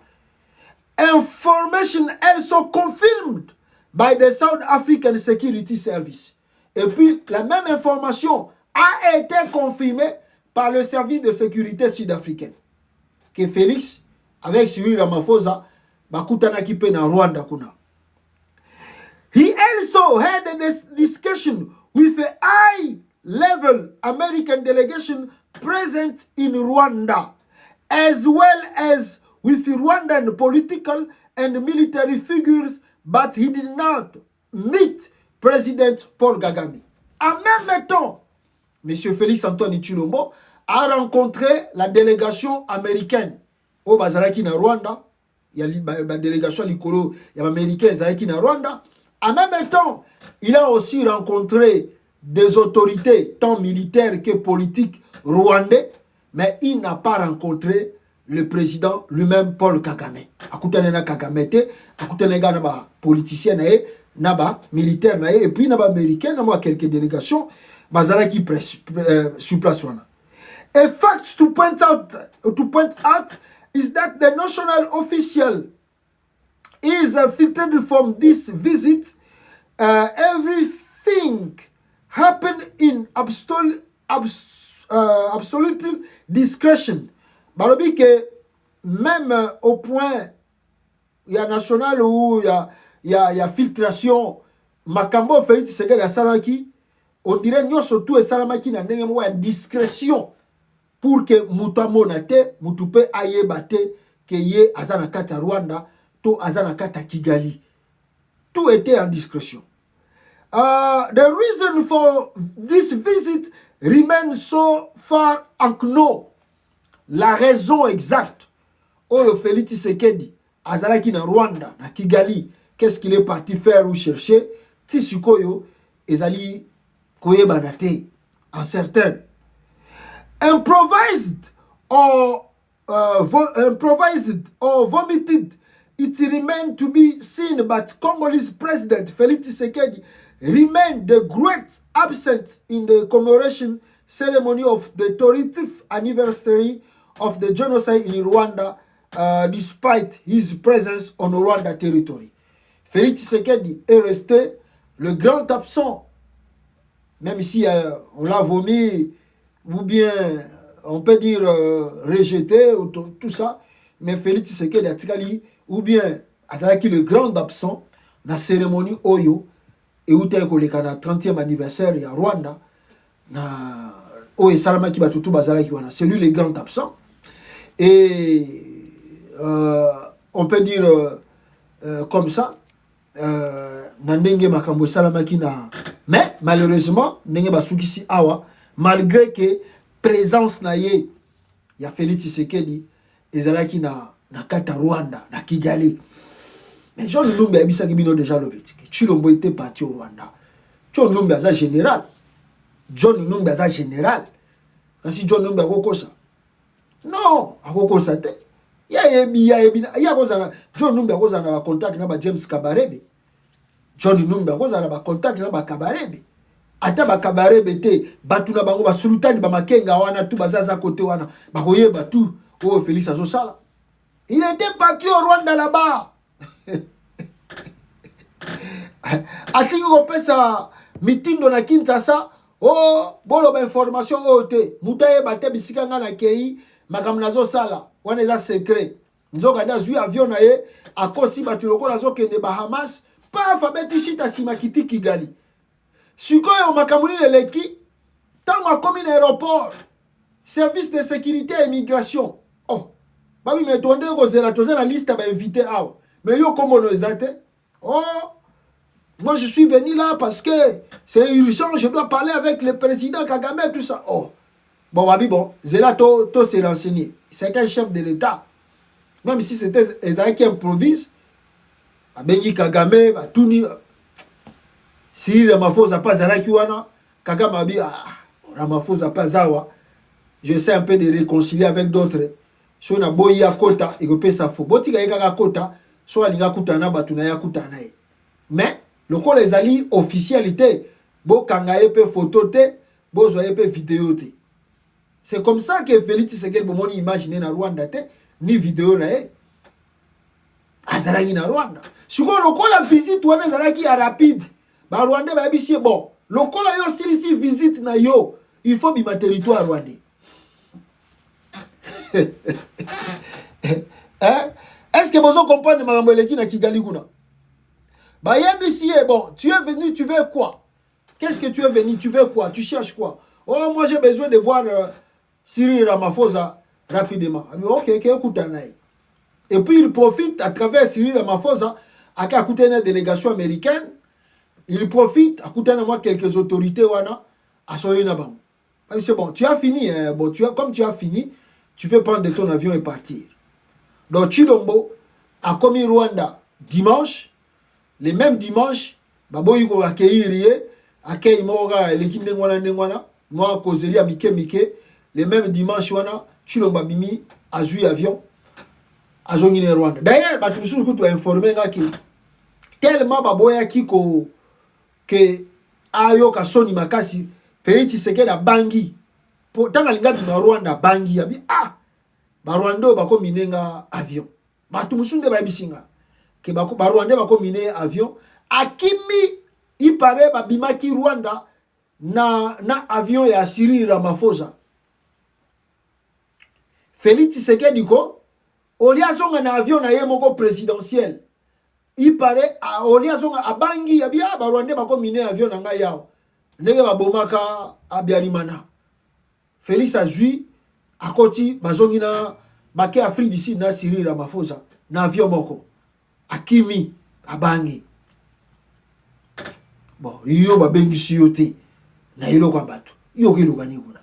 Information also confirmed by the South African Security Service. Et puis la même information a été confirmée par le service de sécurité sud-africain que Félix avec Cyril Ramaphosa bakutanaki pe na Rwanda kuna. He also had a discussion with a high-level American delegation present in Rwanda, as well as with Rwandan political and military figures, but he did not meet President Paul Kagame. En même temps, M. Félix Antoine Tshilombo a rencontré la délégation américaine au Bazaraki na Rwanda. Il y a la délégation Likolo, il y a l'américain Zaki na Rwanda. En même temps, il a aussi rencontré des autorités, tant militaires que politiques rwandais, mais il n'a pas rencontré le président lui-même, Paul Kagame. Akutanena Kagame te, akutanena naba politicien nae, naba militaire nae, et puis naba américain, naba quelques délégations, bazala qui sur place wana. A fact to point out is that the national official is filtered from this visit. Everything happened in absolute discretion. Balobi que même au point il y a national où il y a filtration makambo Félix Tshisekedi ya salaki on dirait nyonso tout esalamaki na ndenge moko ya discrétion pour que mutu amona te mutu pe ayeba te ke ye aza na kati ya Rwanda to aza na kati ya Kigali. Tout était en discrétion. The reason for this visit remains so far unknown. La raison exacte oyo Félix Tshisekedi azalaki na Rwanda na Kigali, qu'est-ce qu'il est parti faire ou chercher, tisikoyo ezali koyebana te uncertain. Improvised or vomited, it remained to be seen, but Congolese President Félix Tshisekedi remained the great absent in the commemoration ceremony of the 30th anniversary of the genocide in Rwanda, despite his presence on Rwanda territory. Félix Tshisekedi est resté le grand absent, même si on l'a vomi, ou bien on peut dire rejeté, ou tout ça, mais Félix Tshisekedi a tikali, ou bien azalaki le grand absent na cérémonie Oyo, et où t'es koleka na 30e anniversaire ya Rwanda, na Oye Salamaki Batutu bazalaki wana, c'est lui le grand absent. Et on peut dire comme ça, Nandenge Makambo Salamaki na. Mais malheureusement, Nenge Basukisi Awa, malgré que présence na ye, ya Félix Tshisekedi, ezalaki na kata Rwanda, na Kigali. Mais John Numbi a bisa kibino déjà le petit. Chilombo était parti au Rwanda. John Numbi a général. John Numbi a général. Si John Numbi a kokosa. Non, a kokosa te. Ya kozana John Numbi a kozana ba contact na ba James Kabarebe. John Numbi a kozana ba contact na ba Kabarebe. Ata ba Kabarebe te batu na bango ba sultani ba makenga wana tu bazaza côté wana ba koyeba tout oh Félix Azosala. Il était parti au Rwanda là-bas. Atingi kopesa mitindo na Kinshasa oh bolo ba information ote mutaye bate bisika nga na kei makamnazo sala wana eza secret nzoka nda zui avion na ye akosi batu lokola zokende Bahamas pa fabeti shita simakiti Kigali sikoyo makamuni leleki tango akomi na aéroport service de sécurité et immigration oh babi me tonde kozela toza na liste ba invité awa mais yo comme on ezate oh moi je suis venu là parce que c'est urgent, je dois parler avec le président Kagame tout ça. Oh bon babi bon zela to s'est renseigné, c'est un chef de l'État, même si c'était Ezra qui improvise abengi Kagame batuni si Ramaphosa pas zala ki wana Kagame abi Ramaphosa pas zawa, je sais un peu de réconcilier avec d'autres so na boyi ya kota ekopesa fo botika yeka kota so alinga kutana batuna ya kutana e mais le col les alliés officialité bo kangaye pe photo te bo zoye pe vidéo te. C'est comme ça que Félix Tshisekedi bomoni imaginer na Rwanda te ni vidéo na e azalaki na Rwanda siko le col la visite wana azalaki ya rapide ba Rwanda ba bisi bon le col yo silisi visite na yo il faut bima territoire rwandais. Hein? Est-ce que vous comprenez makambo eleki na Kigali kuna? Bah ici bon, tu es venu, tu veux quoi? Qu'est-ce que tu es venu, tu veux quoi? Tu cherches quoi? Oh moi j'ai besoin de voir Cyril Ramaphosa rapidement. OK, écoute Anaï. Et puis il profite à travers Cyril Ramaphosa à écouter une délégation américaine. Il profite à écouter moi quelques autorités wana à soyena bam. C'est bon, tu as fini bon comme tu as fini, tu peux prendre ton avion et partir. Donc Chilombo a commis Rwanda dimanche. Les mêmes dimanches, baboyi ko accueillir accueil moga lekinde ngwana moi kozeli mike les mêmes dimanches wana Chilombo bimi azui avion azongi ne Rwanda. D'ailleurs batu mususu kutu informer ngaki tellement baboya kiko que ayo ka soni makasi Félix Tshisekedi a bangi pour tanga linga bima Rwanda bangi abi ba Rwanda bako minenga avion batu mususu nde babisinga que ba Rwanda ba miner avion akimi il paraît ba bimaki Rwanda na avion ya Cyril Ramaphosa. Félix Tshisekedi ko olia zonga na avion na yemoko présidentiel. Il paraît olia zonga abangi ya bia ba Rwanda ba miner avion na ngai yao. Ndenge ba bomaka abiarimana. Félix azui akoti bazongi na bake Afrique du Sud na Cyril Ramaphosa na avion moko akimi abangi. Bon, yo ba bengi siyote na yelo kwa bato. Yo ke lugani kuna.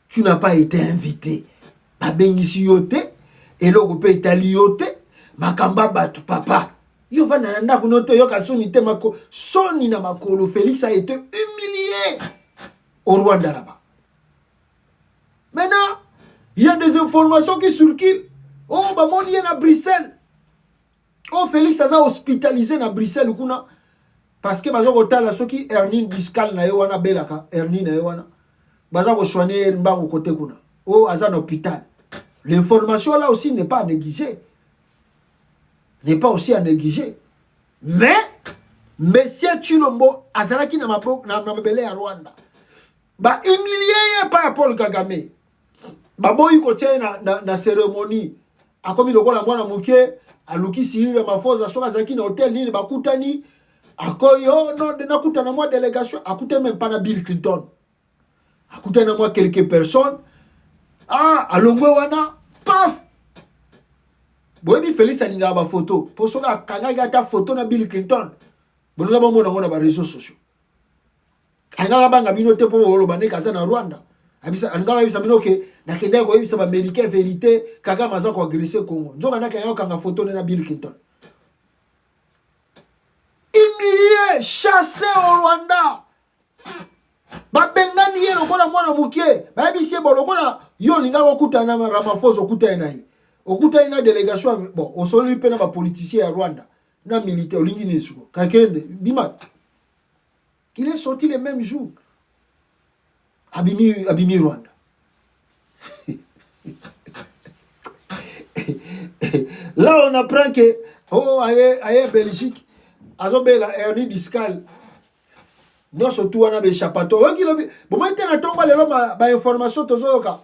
Tu n'as pas été invité. Ba bengi siyote eloko pe italiote makamba bato papa. Yo va na ndako noto yo ka soni te mako soni na makolo. Félix a été humilié au Rwanda là-bas. Maintenant, il y a des informations qui circulent. Oh, bah mon lien à Bruxelles. Oh, Félix a hospitalisé à Bruxelles kuna parce que bazo kotala soki hernie discale na yewana belaka hernie na yewana baza ko soigner mbango côté kuna. Oh, azan hôpital. L'information là aussi n'est pas à négliger. N'est pas aussi à négliger. Mais Monsieur Chilombo azalaki na mabele ya Rwanda. Ba humilié par Paul Kagame. Ba boyi ko na cérémonie. Akomi lokola mwana muke aluki Cyril Ramaphosa soka zaki na hôtel nini bakutani akoyo non de nakuta na moi délégation akute même pas na Bill Clinton. Akute na moi quelques personnes. Ah, alongwe wana paf. Boyi Félix alinga ba photo. Po soka kanga gata photo na Bill Clinton. Bono ba mona ngona ba réseaux sociaux. Anga banga bino te po oloba ne kaza na Rwanda. Abisa anga bisa bino ke na kende ko ibisa ba américain vérité kaka maza ko agresser Congo. Nzoka na kanga kanga photo na Bill Clinton. Humilié, chassé au Rwanda. Ba bengani ye lokola mwana mukie. Ba bisi bo lokola yo linga ko kuta na Ramaphosa okuta nai. Okuta ina délégation bon, o solo pena ba politicien ya Rwanda na militaire olingi nesuko. Kakende bima. Il est sorti le même jour. Abimi Rwanda. Là, on apprend que, oh, aïe, Belgique, azobela hernie discale. Non, surtout, on a des chapatos. Bon, maintenant, on a tombé lelo, ma information, tozoka.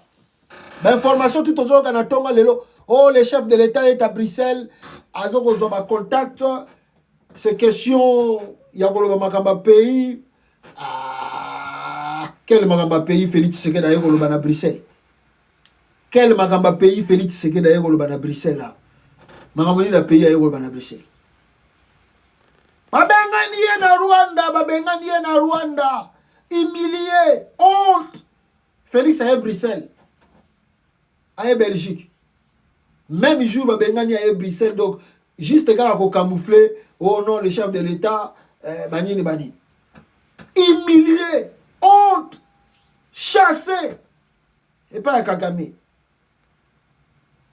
Ma information, tout tozoka, na tombé lelo. Oh, le chef de l'État est à Bruxelles. Azoko zoba contact. Ces questions, il y a un pays. Ah, quel magamba pays Félix Tshisekedi d'ailleurs au Lubana Bruxelles. Quel magamba pays Félix Tshisekedi d'ailleurs au Lubana Bruxelles là. Magamboni da pays d'ailleurs au Lubana Bruxelles. Babengani na Rwanda, humilié, honte. Félix à Bruxelles, à Belgique. Même jour babengani à Bruxelles donc juste gars à camoufler. Oh non, le chef de l'État banini. Humilié, honte, chassé. Et pas à Kagame.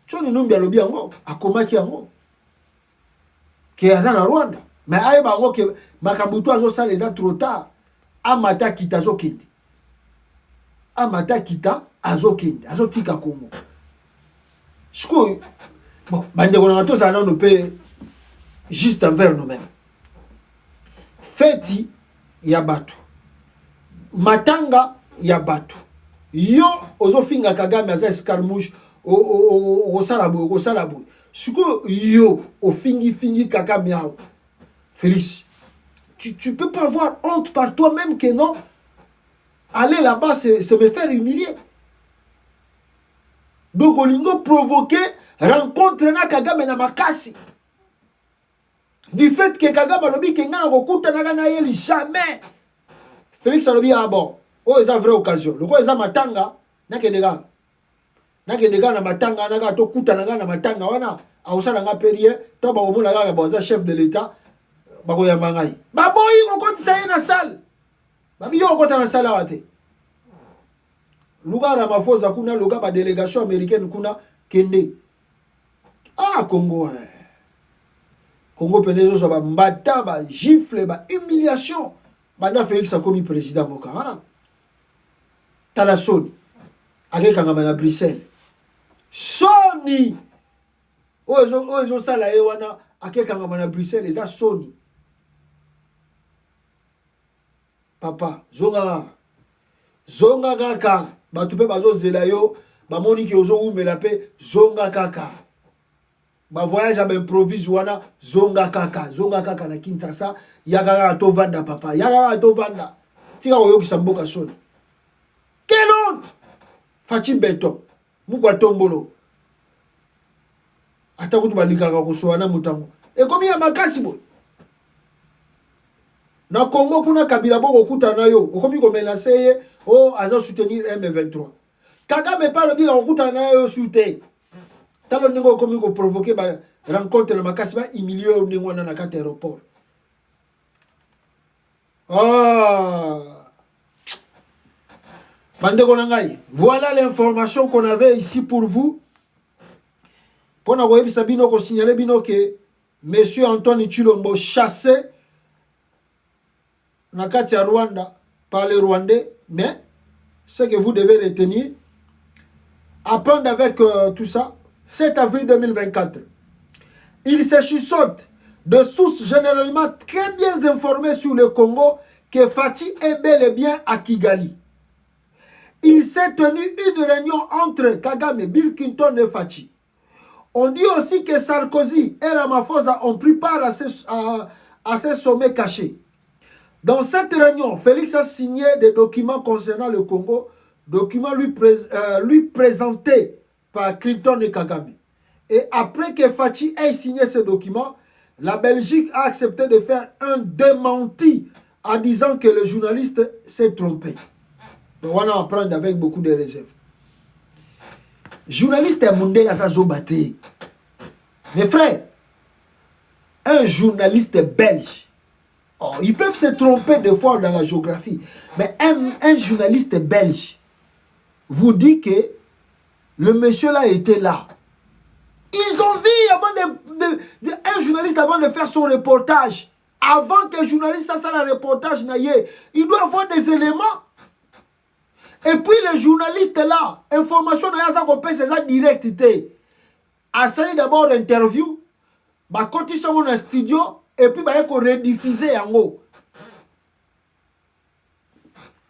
Tu vois, nous avons bien à Komaki yango. Qui est à Rwanda. Mais aïe bango que Makambuto azo ça les a trop tard. Amata kita zo kende. Amata kita azo kende. Azo tika Congo. Siko bon, bande ko na to ça non peut juste envers nous-mêmes. Feti ya batu. Matanga ya batu. Yo ozofinga Kagame aza escarmouche o salabu. Suko yo fingi Kagame yao. Félix, tu peux pas avoir honte par toi-même que non. Aller là-bas, c'est me faire humilier. Donc olingo provoquer rencontre na Kagame na makasi. Du fait que Kagame alobi ke ngana kokuta na yeli jamais. Félix alobi ah bon, oh c'est une vraie occasion. Le quoi eza matanga na kendega. Na kendega na matanga na ga to kuta na matanga wana ausala nga perie to ba omona ga ba chef de l'état ba ko ya mangai. Ba boyi ko kotisa na salle. Ba biyo ko ta na salle wate. Luga Ramaphosa kuna luga ba délégation américaine kuna kende. Ah Congo. Congo penezo so ba mbata ba gifle ba humiliation. Banda Félix a commis président moka wana. Tala Sony. Ake kangama na Bruxelles. Sony. Ozo sala e wana akekanga na Bruxelles eza soni. Papa, zonga kaka, batu pe bazo zela yo, ba moni ki ozo umela pe zonga kaka. Ba voyage à improvise wana zonga kaka na Kinshasa, yaga to vanda papa, yaga to vanda. Tika oyo ki samboka soni. Quelle honte! Fachi beton, mukwa tombolo. Ata kutu balikaka kosoana mutango. E komi ya makasi bo. Na Congo kuna Kabila boko kuta na yo, okomi ko menacer aza soutenir M23. Kagame parle bien okuta na yo soutien. Talo ningo komi ko provoquer ba rencontre na makasi ba humilier ningo na kata aéroport. Bandeko nangai, voilà l'information qu'on avait ici pour vous. Pour na koyebisa bino ko signaler bino que monsieur Antoine Tshilombo chassé na kati ya Rwanda par les Rwandais, mais ce que vous devez retenir, apprendre avec tout ça, 7 avril 2024. Il se chuchote de sources généralement très bien informées sur le Congo que Fachi est bel et bien à Kigali. Il s'est tenu une réunion entre Kagame, Bill Clinton et Fachi. On dit aussi que Sarkozy et Ramaphosa ont pris part à ces sommets cachés. Dans cette réunion, Félix a signé des documents concernant le Congo, documents lui présentés par Clinton et Kagame. Et après que Fachi ait signé ces documents, la Belgique a accepté de faire un démenti en disant que le journaliste s'est trompé. Donc on va en prendre avec beaucoup de réserves. Journaliste est mondial à sa zobaté. Mes frères, un journaliste belge, ils peuvent se tromper des fois dans la géographie, mais un journaliste belge vous dit que le monsieur là était là. Ils ont vu un journaliste avant de faire son reportage. Avant que le journaliste fasse le reportage, il doit avoir des éléments. Et puis le journaliste là, information c'est ça directité. A salué d'abord l'interview, quand ils sont dans le studio, et puis ils ont rediffuser en haut.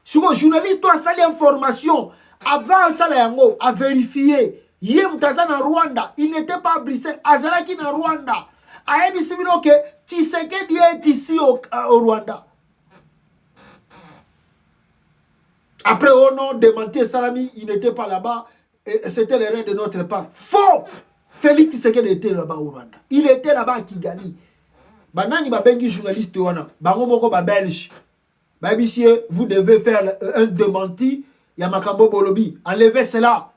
Si le journaliste doit saluer l'information, avant ça en haut, à vérifier. Yem Taza na Rwanda, il n'était pas à Bruxelles, Azalaki na Rwanda. A dit que Tshisekedi est ici au Rwanda. Après, au nom démenti Salami, il n'était pas là-bas. Et c'était l'erreur de notre part. Faux! Félix Tshisekedi était là-bas au Rwanda. Il était là-bas à Kigali. Banani babengi journaliste wana. Bango moko ba belge. Ba bisie, vous devez faire un démenti. Yamakambo Bolobi. Enlevez cela.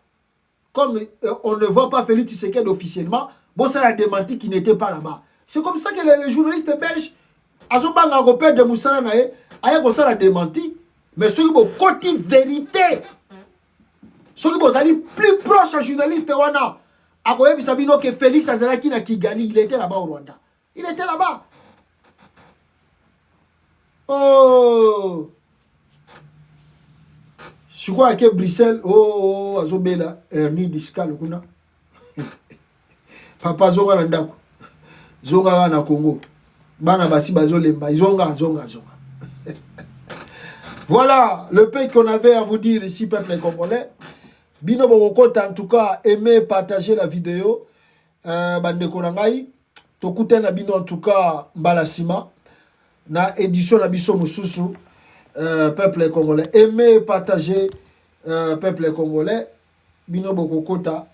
Comme on ne voit pas Félix Tshisekedi officiellement, bon, ça a démenti qu'il n'était pas là-bas. C'est comme ça que les journalistes belges, à son banc européen de Moussala Nae, a démenti. Mais ceux qui ont côté vérité, ceux qui sont plus proches à journaliste wana, a koyebi sabino que Félix Azalaki na Kigali, il était là-bas au Rwanda. Il était là-bas. Oh! Je crois que Bruxelles, azobela hernie discale kuna. Papa zonga na ndako. Zonga na Congo. Bana basi bazolemba, zonga. Voilà le pays qu'on avait à vous dire ici, peuple congolais. Bino Bokota, en tout cas, aimez partager la vidéo. Bande Konangai. Tokute na bino, en tout cas, Mbalasima. Na édition na biso mususu. Peuple congolais. Aimez partager, peuple congolais. Bino Bokota.